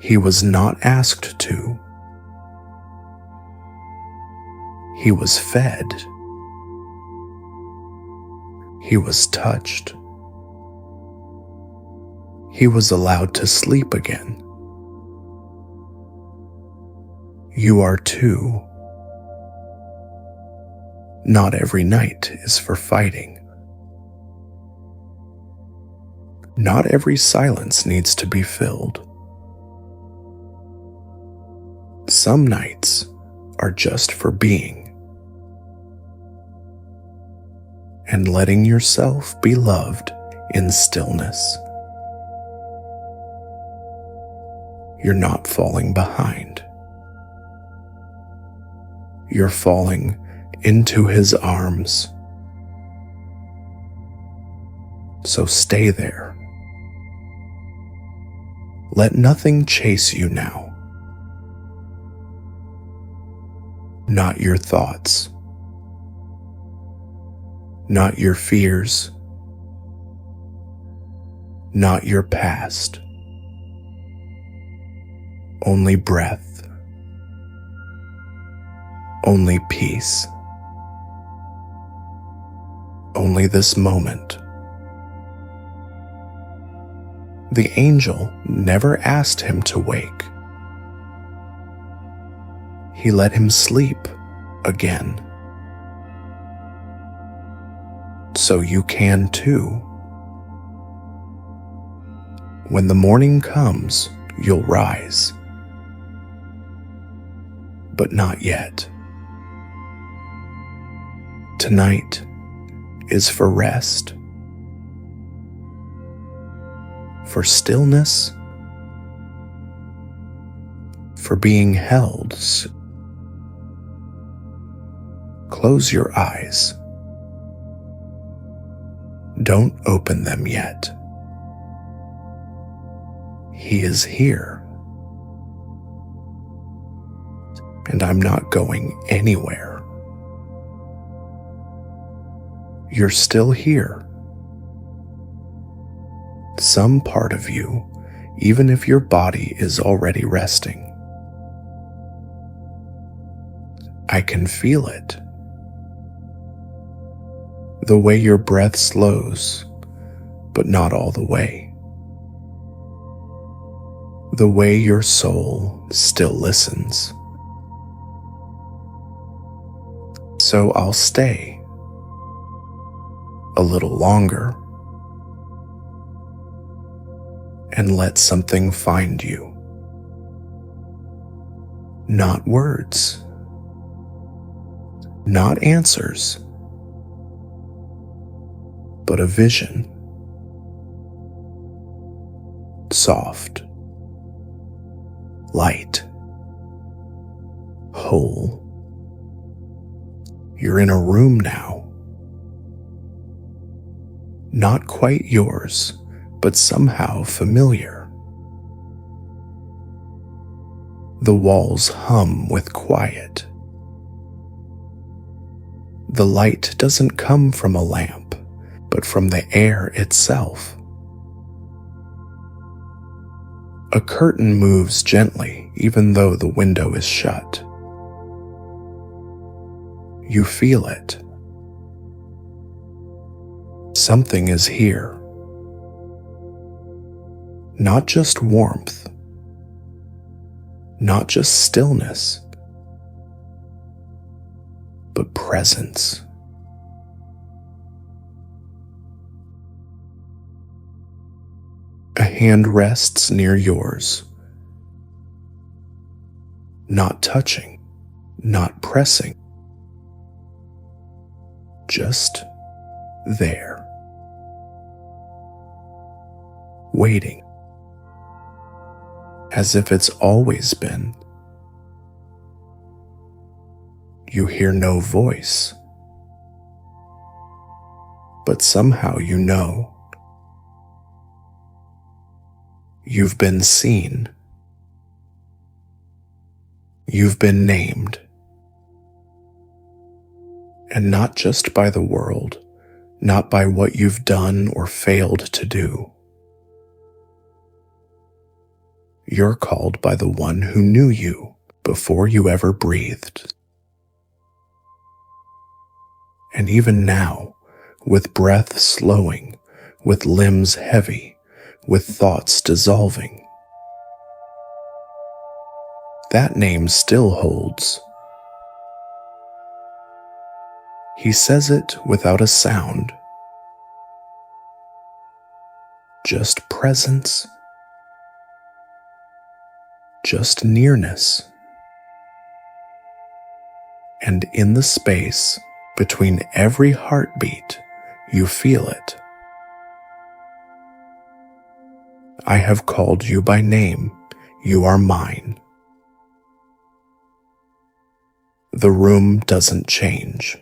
he was not asked to. He was fed. He was touched. He was allowed to sleep again. You are too. Not every night is for fighting. Not every silence needs to be filled. Some nights are just for being and letting yourself be loved in stillness. You're not falling behind. You're falling into his arms. So stay there. Let nothing chase you now. Not your thoughts. Not your fears. Not your past. Only breath. Only peace. Only this moment. The angel never asked him to wake. He let him sleep again. So you can too. When the morning comes, you'll rise. But not yet. Tonight is for rest, for stillness, for being held. Close your eyes. Don't open them yet. He is here. And I'm not going anywhere. You're still here. Some part of you, even if your body is already resting. I can feel it. The way your breath slows, but not all the way. The way your soul still listens. So I'll stay a little longer and let something find you. Not words, not answers, but a vision. Soft, light, whole. You're in a room now. Not quite yours, but somehow familiar. The walls hum with quiet. The light doesn't come from a lamp, but from the air itself. A curtain moves gently, even though the window is shut. You feel it. Something is here. Not just warmth, not just stillness, but presence. A hand rests near yours, not touching, not pressing, just there, waiting, as if it's always been. You hear no voice, but somehow you know. You've been seen. You've been named. And not just by the world, not by what you've done or failed to do. You're called by the one who knew you before you ever breathed. And even now, with breath slowing, with limbs heavy, with thoughts dissolving, that name still holds. He says it without a sound. Just presence. Just nearness. And in the space between every heartbeat, you feel it. I have called you by name. You are mine. The room doesn't change.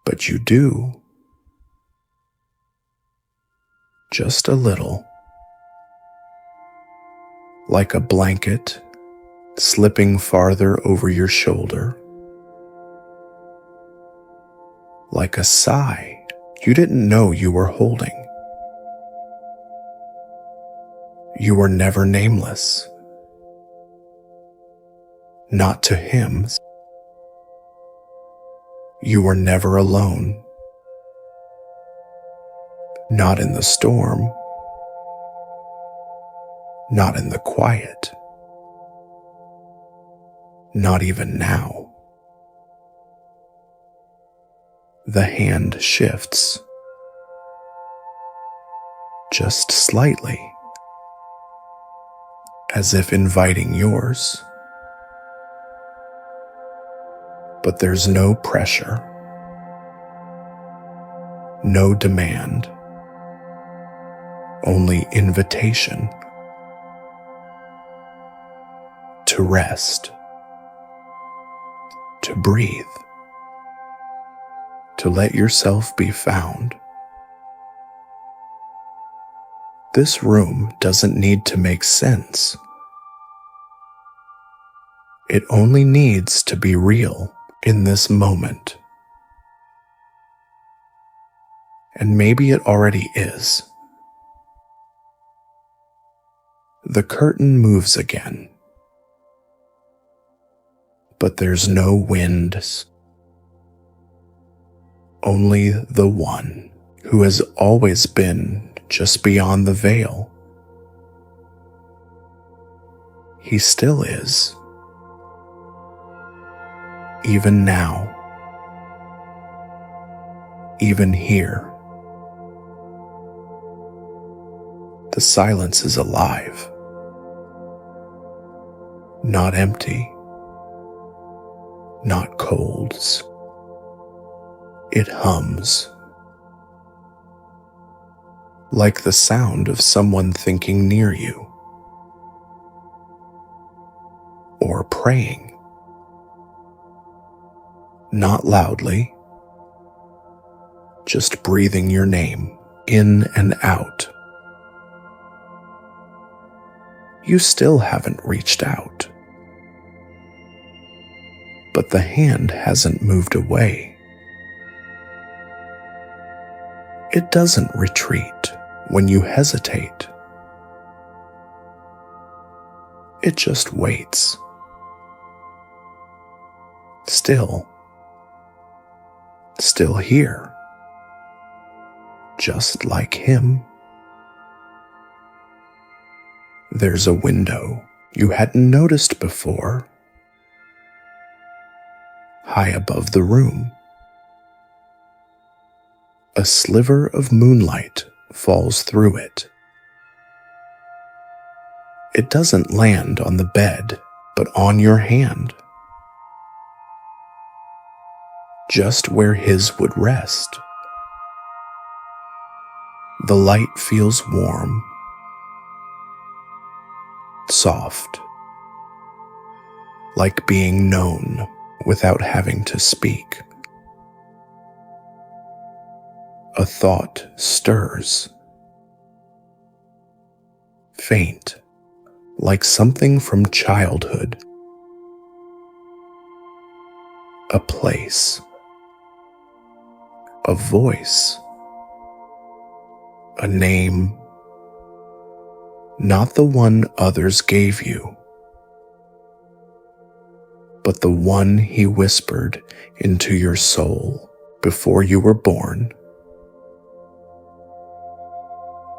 But you do. Just a little. Like a blanket slipping farther over your shoulder. Like a sigh you didn't know you were holding. You were never nameless. Not to him. You were never alone. Not in the storm. Not in the quiet. Not even now. The hand shifts. Just slightly. As if inviting yours. But there's no pressure. No demand. Only invitation. To rest. To breathe. To let yourself be found. This room doesn't need to make sense. It only needs to be real in this moment. And maybe it already is. The curtain moves again. But there's no wind. Only the one who has always been just beyond the veil. He still is. Even now, even here, the silence is alive, not empty, not cold. It hums, like the sound of someone thinking near you, or praying. Not loudly, just breathing your name in and out. You still haven't reached out, but the hand hasn't moved away. It doesn't retreat when you hesitate. It just waits. Still here, just like him. There's a window you hadn't noticed before, high above the room. A sliver of moonlight falls through it. It doesn't land on the bed, but on your hand, just where his would rest. The light feels warm, soft, like being known without having to speak. A thought stirs, faint, like something from childhood. A place, a voice, a name, not the one others gave you, but the one he whispered into your soul before you were born.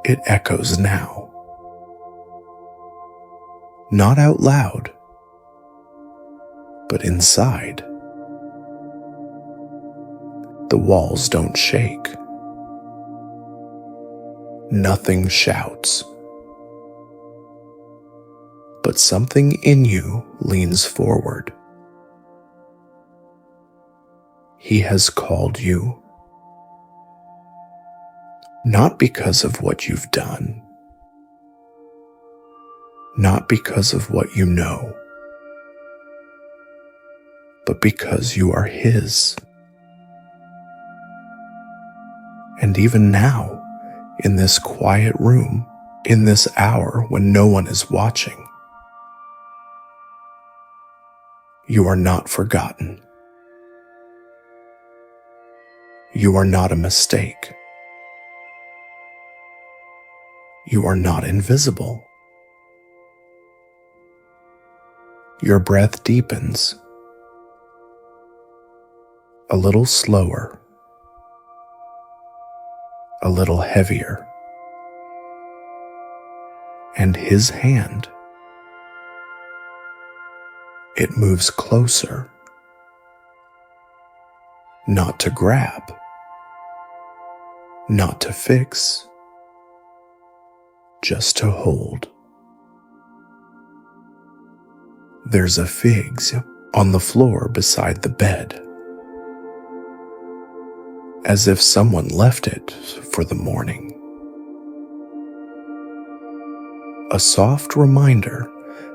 It echoes now, not out loud, but inside. The walls don't shake. Nothing shouts. But something in you leans forward. He has called you, not because of what you've done, not because of what you know, but because you are his. And even now, in this quiet room, in this hour when no one is watching, you are not forgotten. You are not a mistake. You are not invisible. Your breath deepens, a little slower, a little heavier, and his hand, it moves closer, not to grab, not to fix, just to hold. There's a figs on the floor beside the bed, as if someone left it for the morning. A soft reminder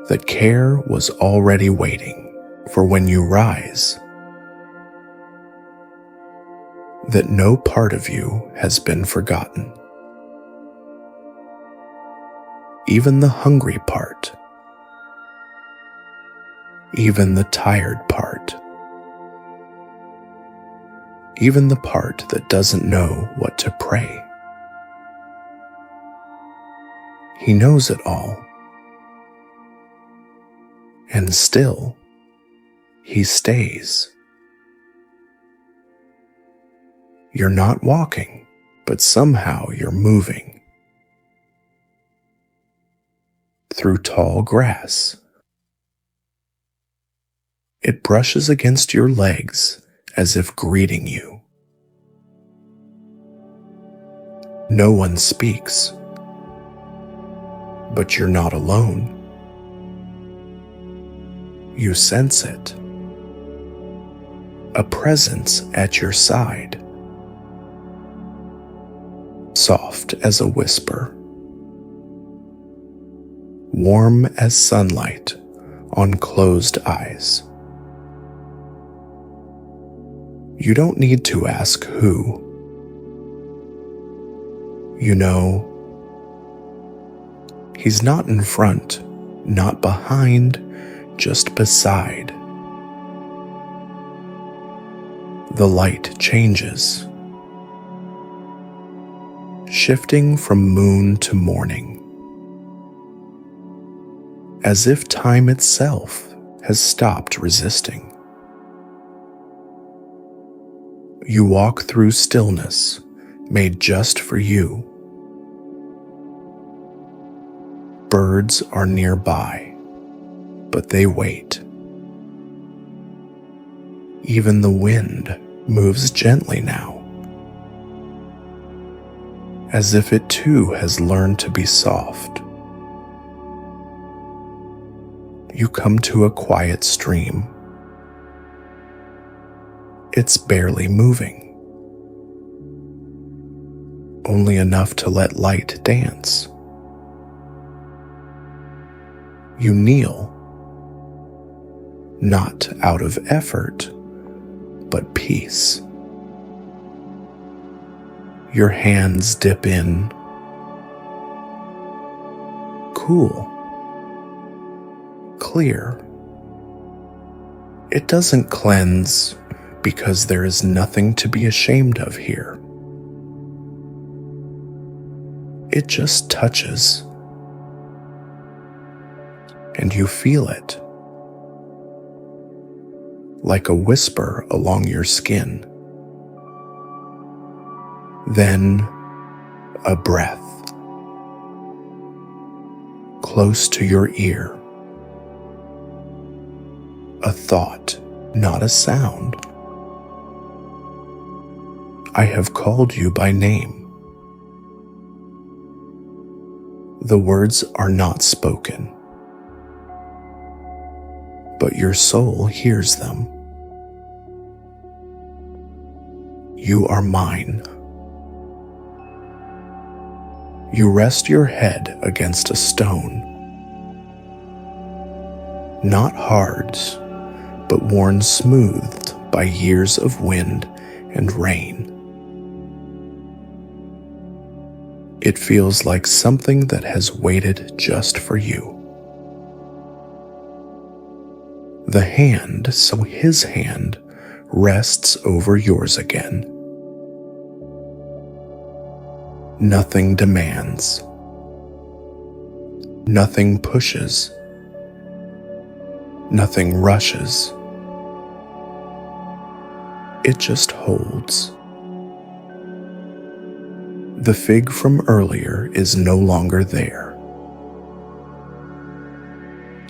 that care was already waiting for when you rise, that no part of you has been forgotten. Even the hungry part, even the tired part, even the part that doesn't know what to pray. He knows it all. And still, he stays. You're not walking, but somehow you're moving. Through tall grass, It brushes against your legs as if greeting you. No one speaks, but you're not alone. You sense it, a presence at your side, soft as a whisper, warm as sunlight on closed eyes. You don't need to ask who. You know, he's not in front, not behind, just beside. The light changes, shifting from moon to morning, as if time itself has stopped resisting. You walk through stillness made just for you. Birds are nearby, but they wait. Even the wind moves gently now, as if it too has learned to be soft. You come to a quiet stream. It's barely moving, only enough to let light dance. You kneel, not out of effort, but peace. Your hands dip in, cool, clear. It doesn't cleanse because there is nothing to be ashamed of here. It just touches, and you feel it, like a whisper along your skin. Then a breath, close to your ear. A thought, not a sound. I have called you by name. The words are not spoken, but your soul hears them. You are mine. You rest your head against a stone, not hard, but worn smooth by years of wind and rain. It feels like something that has waited just for you. The hand, so his hand, rests over yours again. Nothing demands. Nothing pushes. Nothing rushes. It just holds. The fig from earlier is no longer there.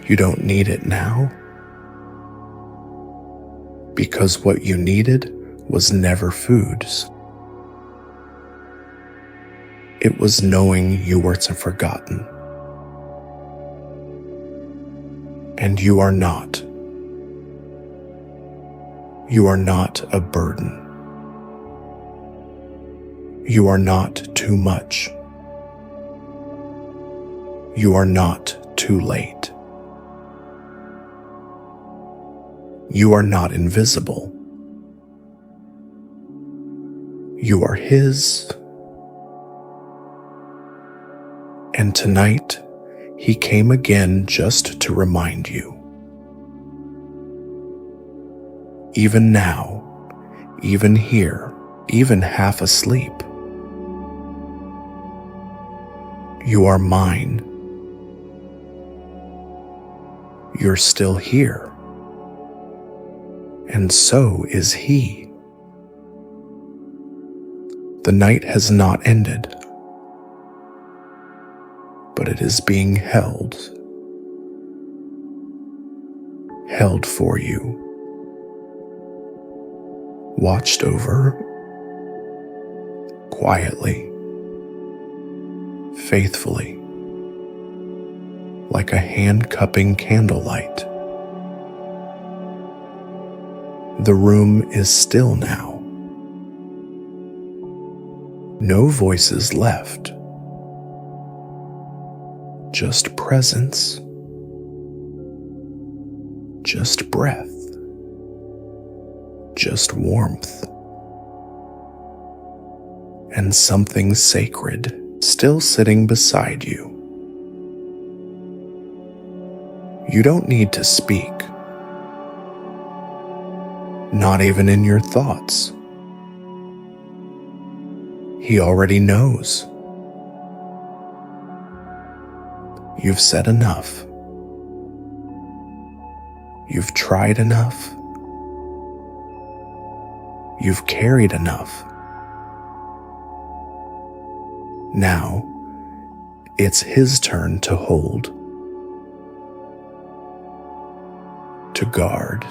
You don't need it now, because what you needed was never foods. It was knowing you weren't forgotten. And you are not. You are not a burden. You are not too much. You are not too late. You are not invisible. You are his. And tonight, he came again just to remind you. Even now, even here, even half asleep, you are mine. You're still here. And so is he. The night has not ended, but it is being held held for you, watched over, quietly, faithfully, like a hand-cupping candlelight. The room is still now. No voices left. Just presence. Just breath. Just warmth. And something sacred still sitting beside you. You don't need to speak. Not even in your thoughts. He already knows. You've said enough. You've tried enough. You've carried enough. Now, it's his turn to hold, to guard,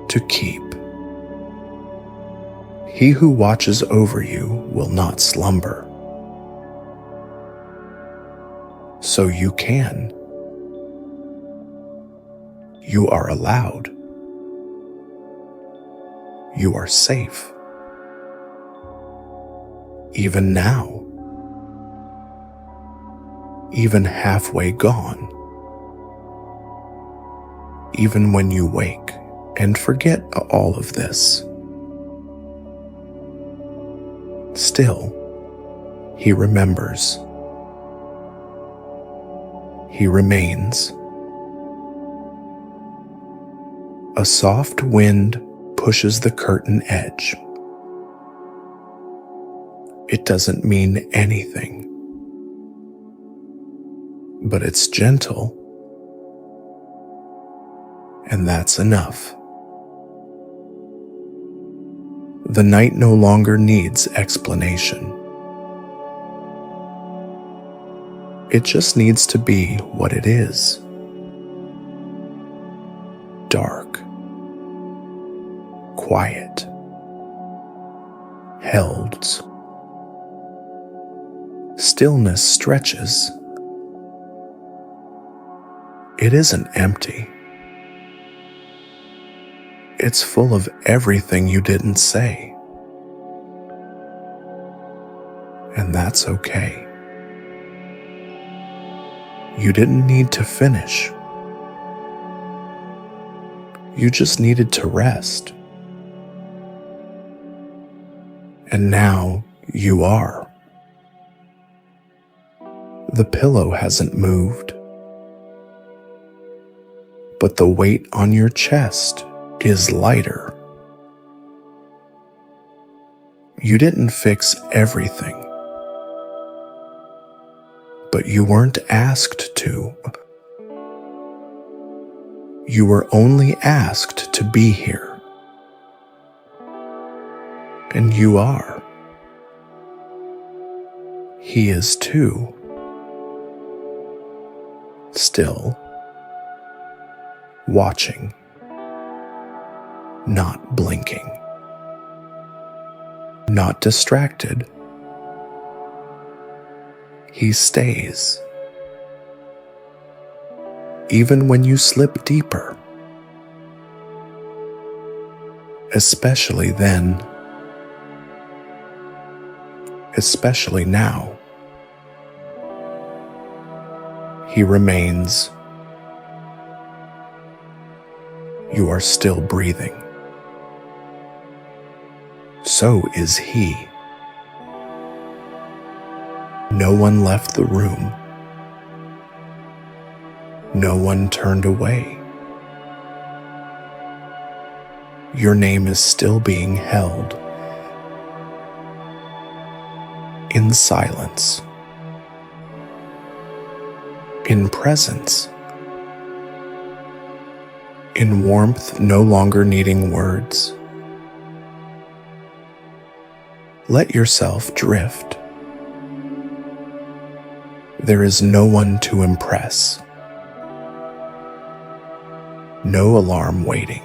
to keep. He who watches over you will not slumber. So you can. You are allowed. You are safe. Even now. Even halfway gone. Even when you wake and forget all of this. Still, he remembers. He remains. A soft wind pushes the curtain edge. It doesn't mean anything, but it's gentle, and that's enough. The night no longer needs explanation. It just needs to be what it is. Dark. Quiet. Held. Stillness stretches. It isn't empty. It's full of everything you didn't say. And that's okay. You didn't need to finish. You just needed to rest. And now you are. The pillow hasn't moved, but the weight on your chest is lighter. You didn't fix everything, but you weren't asked to. You were only asked to be here. And you are. He is too. Still. Watching. Not blinking. Not distracted. He stays. Even when you slip deeper. Especially then. Especially now. He remains. You are still breathing. So is he. No one left the room. No one turned away. Your name is still being held. In silence. In presence. In warmth no longer needing words. Let yourself drift. There is no one to impress. No alarm waiting.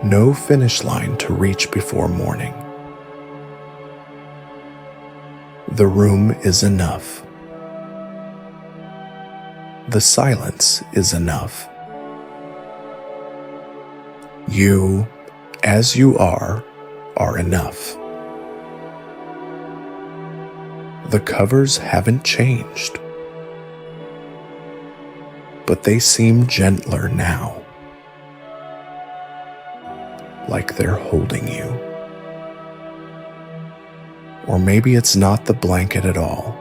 No finish line to reach before morning. The room is enough. The silence is enough. You, as you are enough. The covers haven't changed, but they seem gentler now, like they're holding you. Or maybe it's not the blanket at all.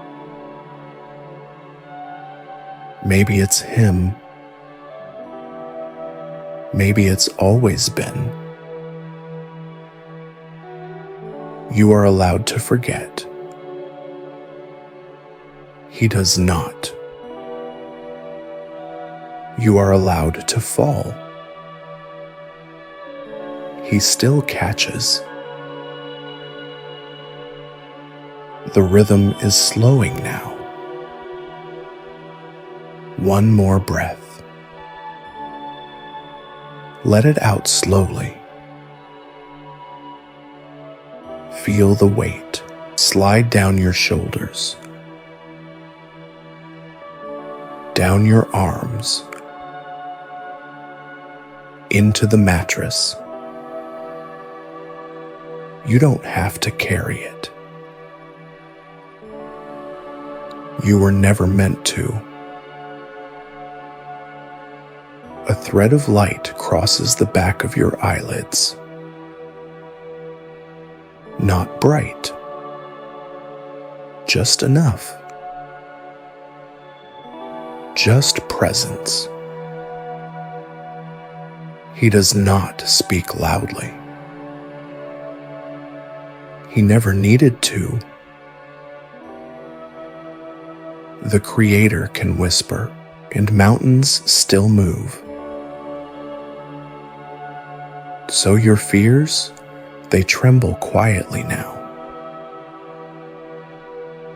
Maybe it's him. Maybe it's always been. You are allowed to forget. He does not. You are allowed to fall. He still catches. The rhythm is slowing now. One more breath. Let it out slowly. Feel the weight slide down your shoulders, down your arms, into the mattress. You don't have to carry it. You were never meant to. A thread of light crosses the back of your eyelids. Not bright, just enough. Just presence. He does not speak loudly. He never needed to. The Creator can whisper, and mountains still move. So your fears, they tremble quietly now.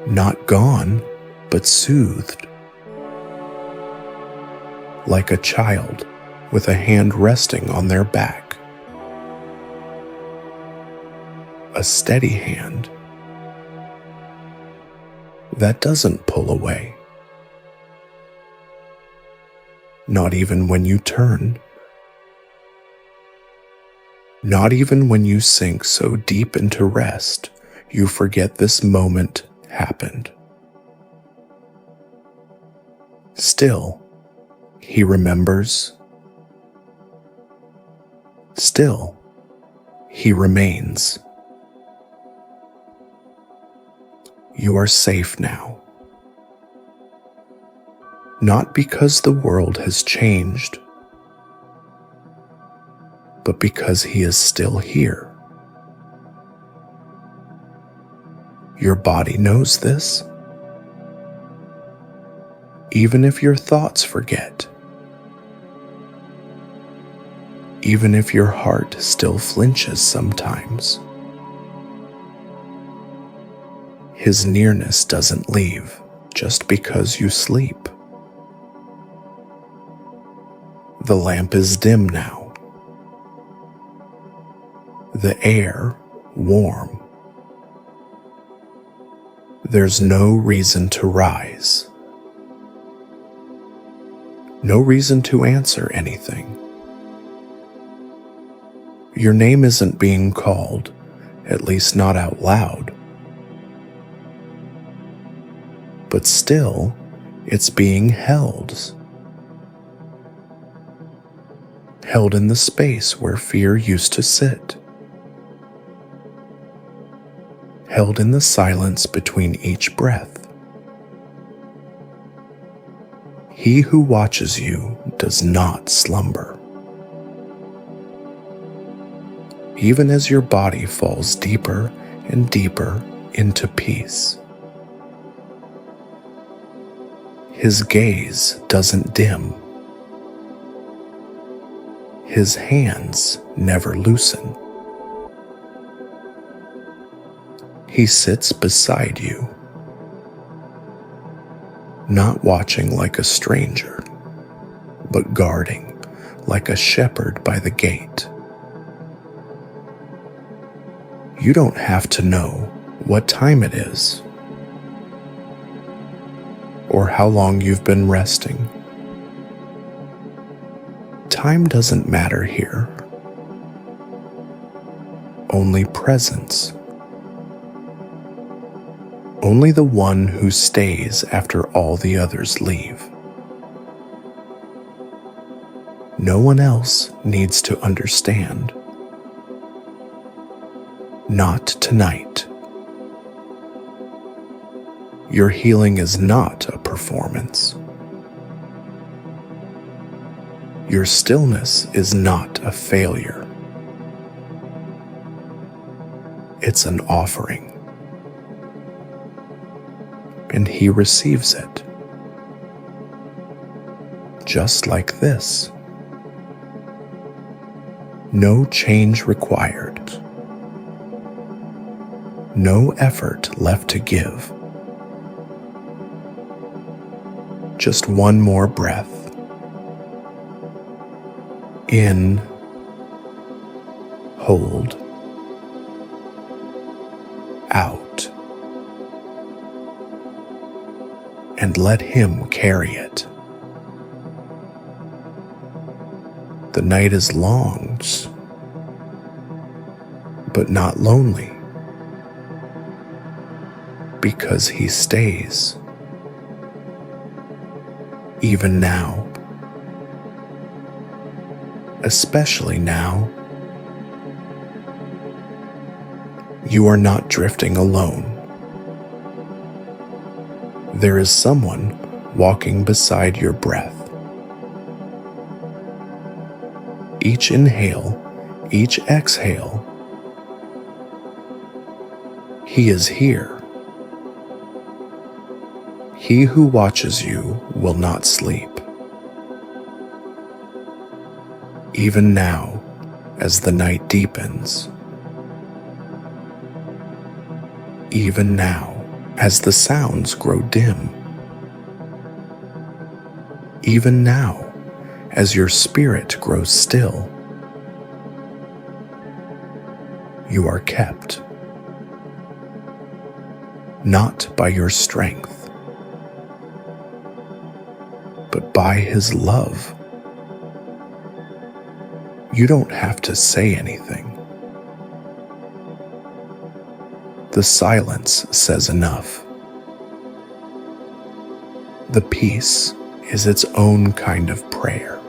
Not gone, but soothed. Like a child with a hand resting on their back. A steady hand that doesn't pull away. Not even when you turn. Not even when you sink so deep into rest, you forget this moment happened. Still, he remembers. Still, he remains. You are safe now. Not because the world has changed, but because he is still here. Your body knows this. Even if your thoughts forget. Even if your heart still flinches sometimes. His nearness doesn't leave just because you sleep. The lamp is dim now. The air warm. There's no reason to rise. No reason to answer anything. Your name isn't being called, at least not out loud. But still, it's being held. Held in the space where fear used to sit. Held in the silence between each breath. He who watches you does not slumber. Even as your body falls deeper and deeper into peace. His gaze doesn't dim. His hands never loosen. He sits beside you, not watching like a stranger, but guarding like a shepherd by the gate. You don't have to know what time it is or how long you've been resting. Time doesn't matter here. Only presence. Only the one who stays after all the others leave. No one else needs to understand. Not tonight. Your healing is not a performance. Your stillness is not a failure. It's an offering. And he receives it. Just like this. No change required. No effort left to give. Just one more breath. In, hold, out, and let him carry it. The night is long, but not lonely, because he stays, even now. Especially now. You are not drifting alone. There is someone walking beside your breath. Each inhale, each exhale, he is here. He who watches you will not sleep. Even now, as the night deepens. Even now, as the sounds grow dim. Even now, as your spirit grows still. You are kept. Not by your strength, but by his love. You don't have to say anything. The silence says enough. The peace is its own kind of prayer.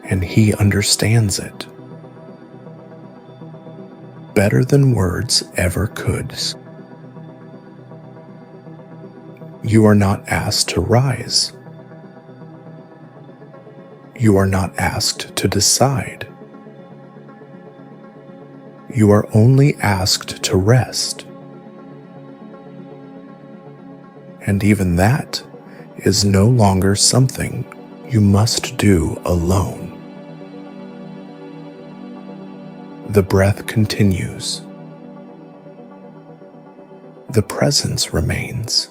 And he understands it better than words ever could. You are not asked to rise. You are not asked to decide. You are only asked to rest. And even that is no longer something you must do alone. The breath continues. The presence remains.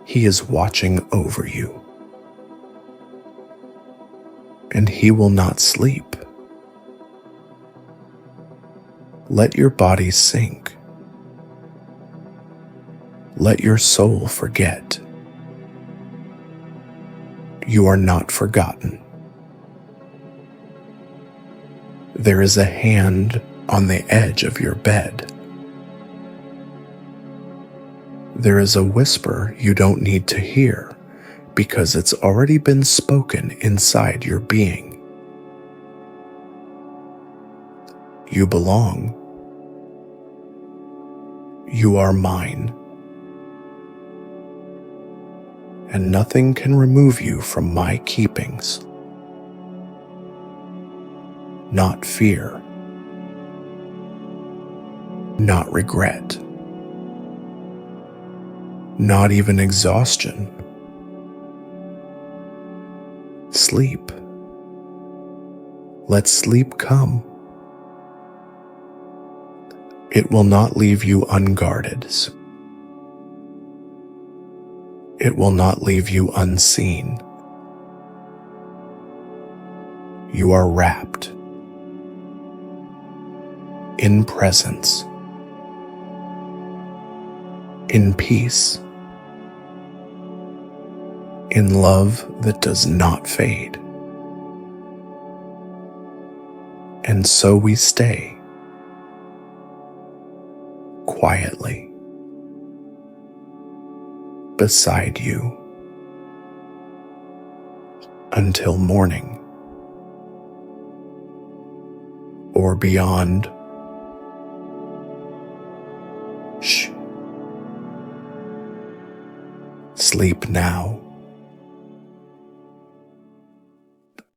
He is watching over you. And he will not sleep. Let your body sink. Let your soul forget. You are not forgotten. There is a hand on the edge of your bed. There is a whisper you don't need to hear, because it's already been spoken inside your being. You belong. You are mine. And nothing can remove you from my keepings. Not fear. Not regret. Not even exhaustion. Sleep. Let sleep come. It will not leave you unguarded. It will not leave you unseen. You are wrapped in presence, in peace, in love that does not fade. And so we stay quietly beside you until morning or beyond. Shh. Sleep now.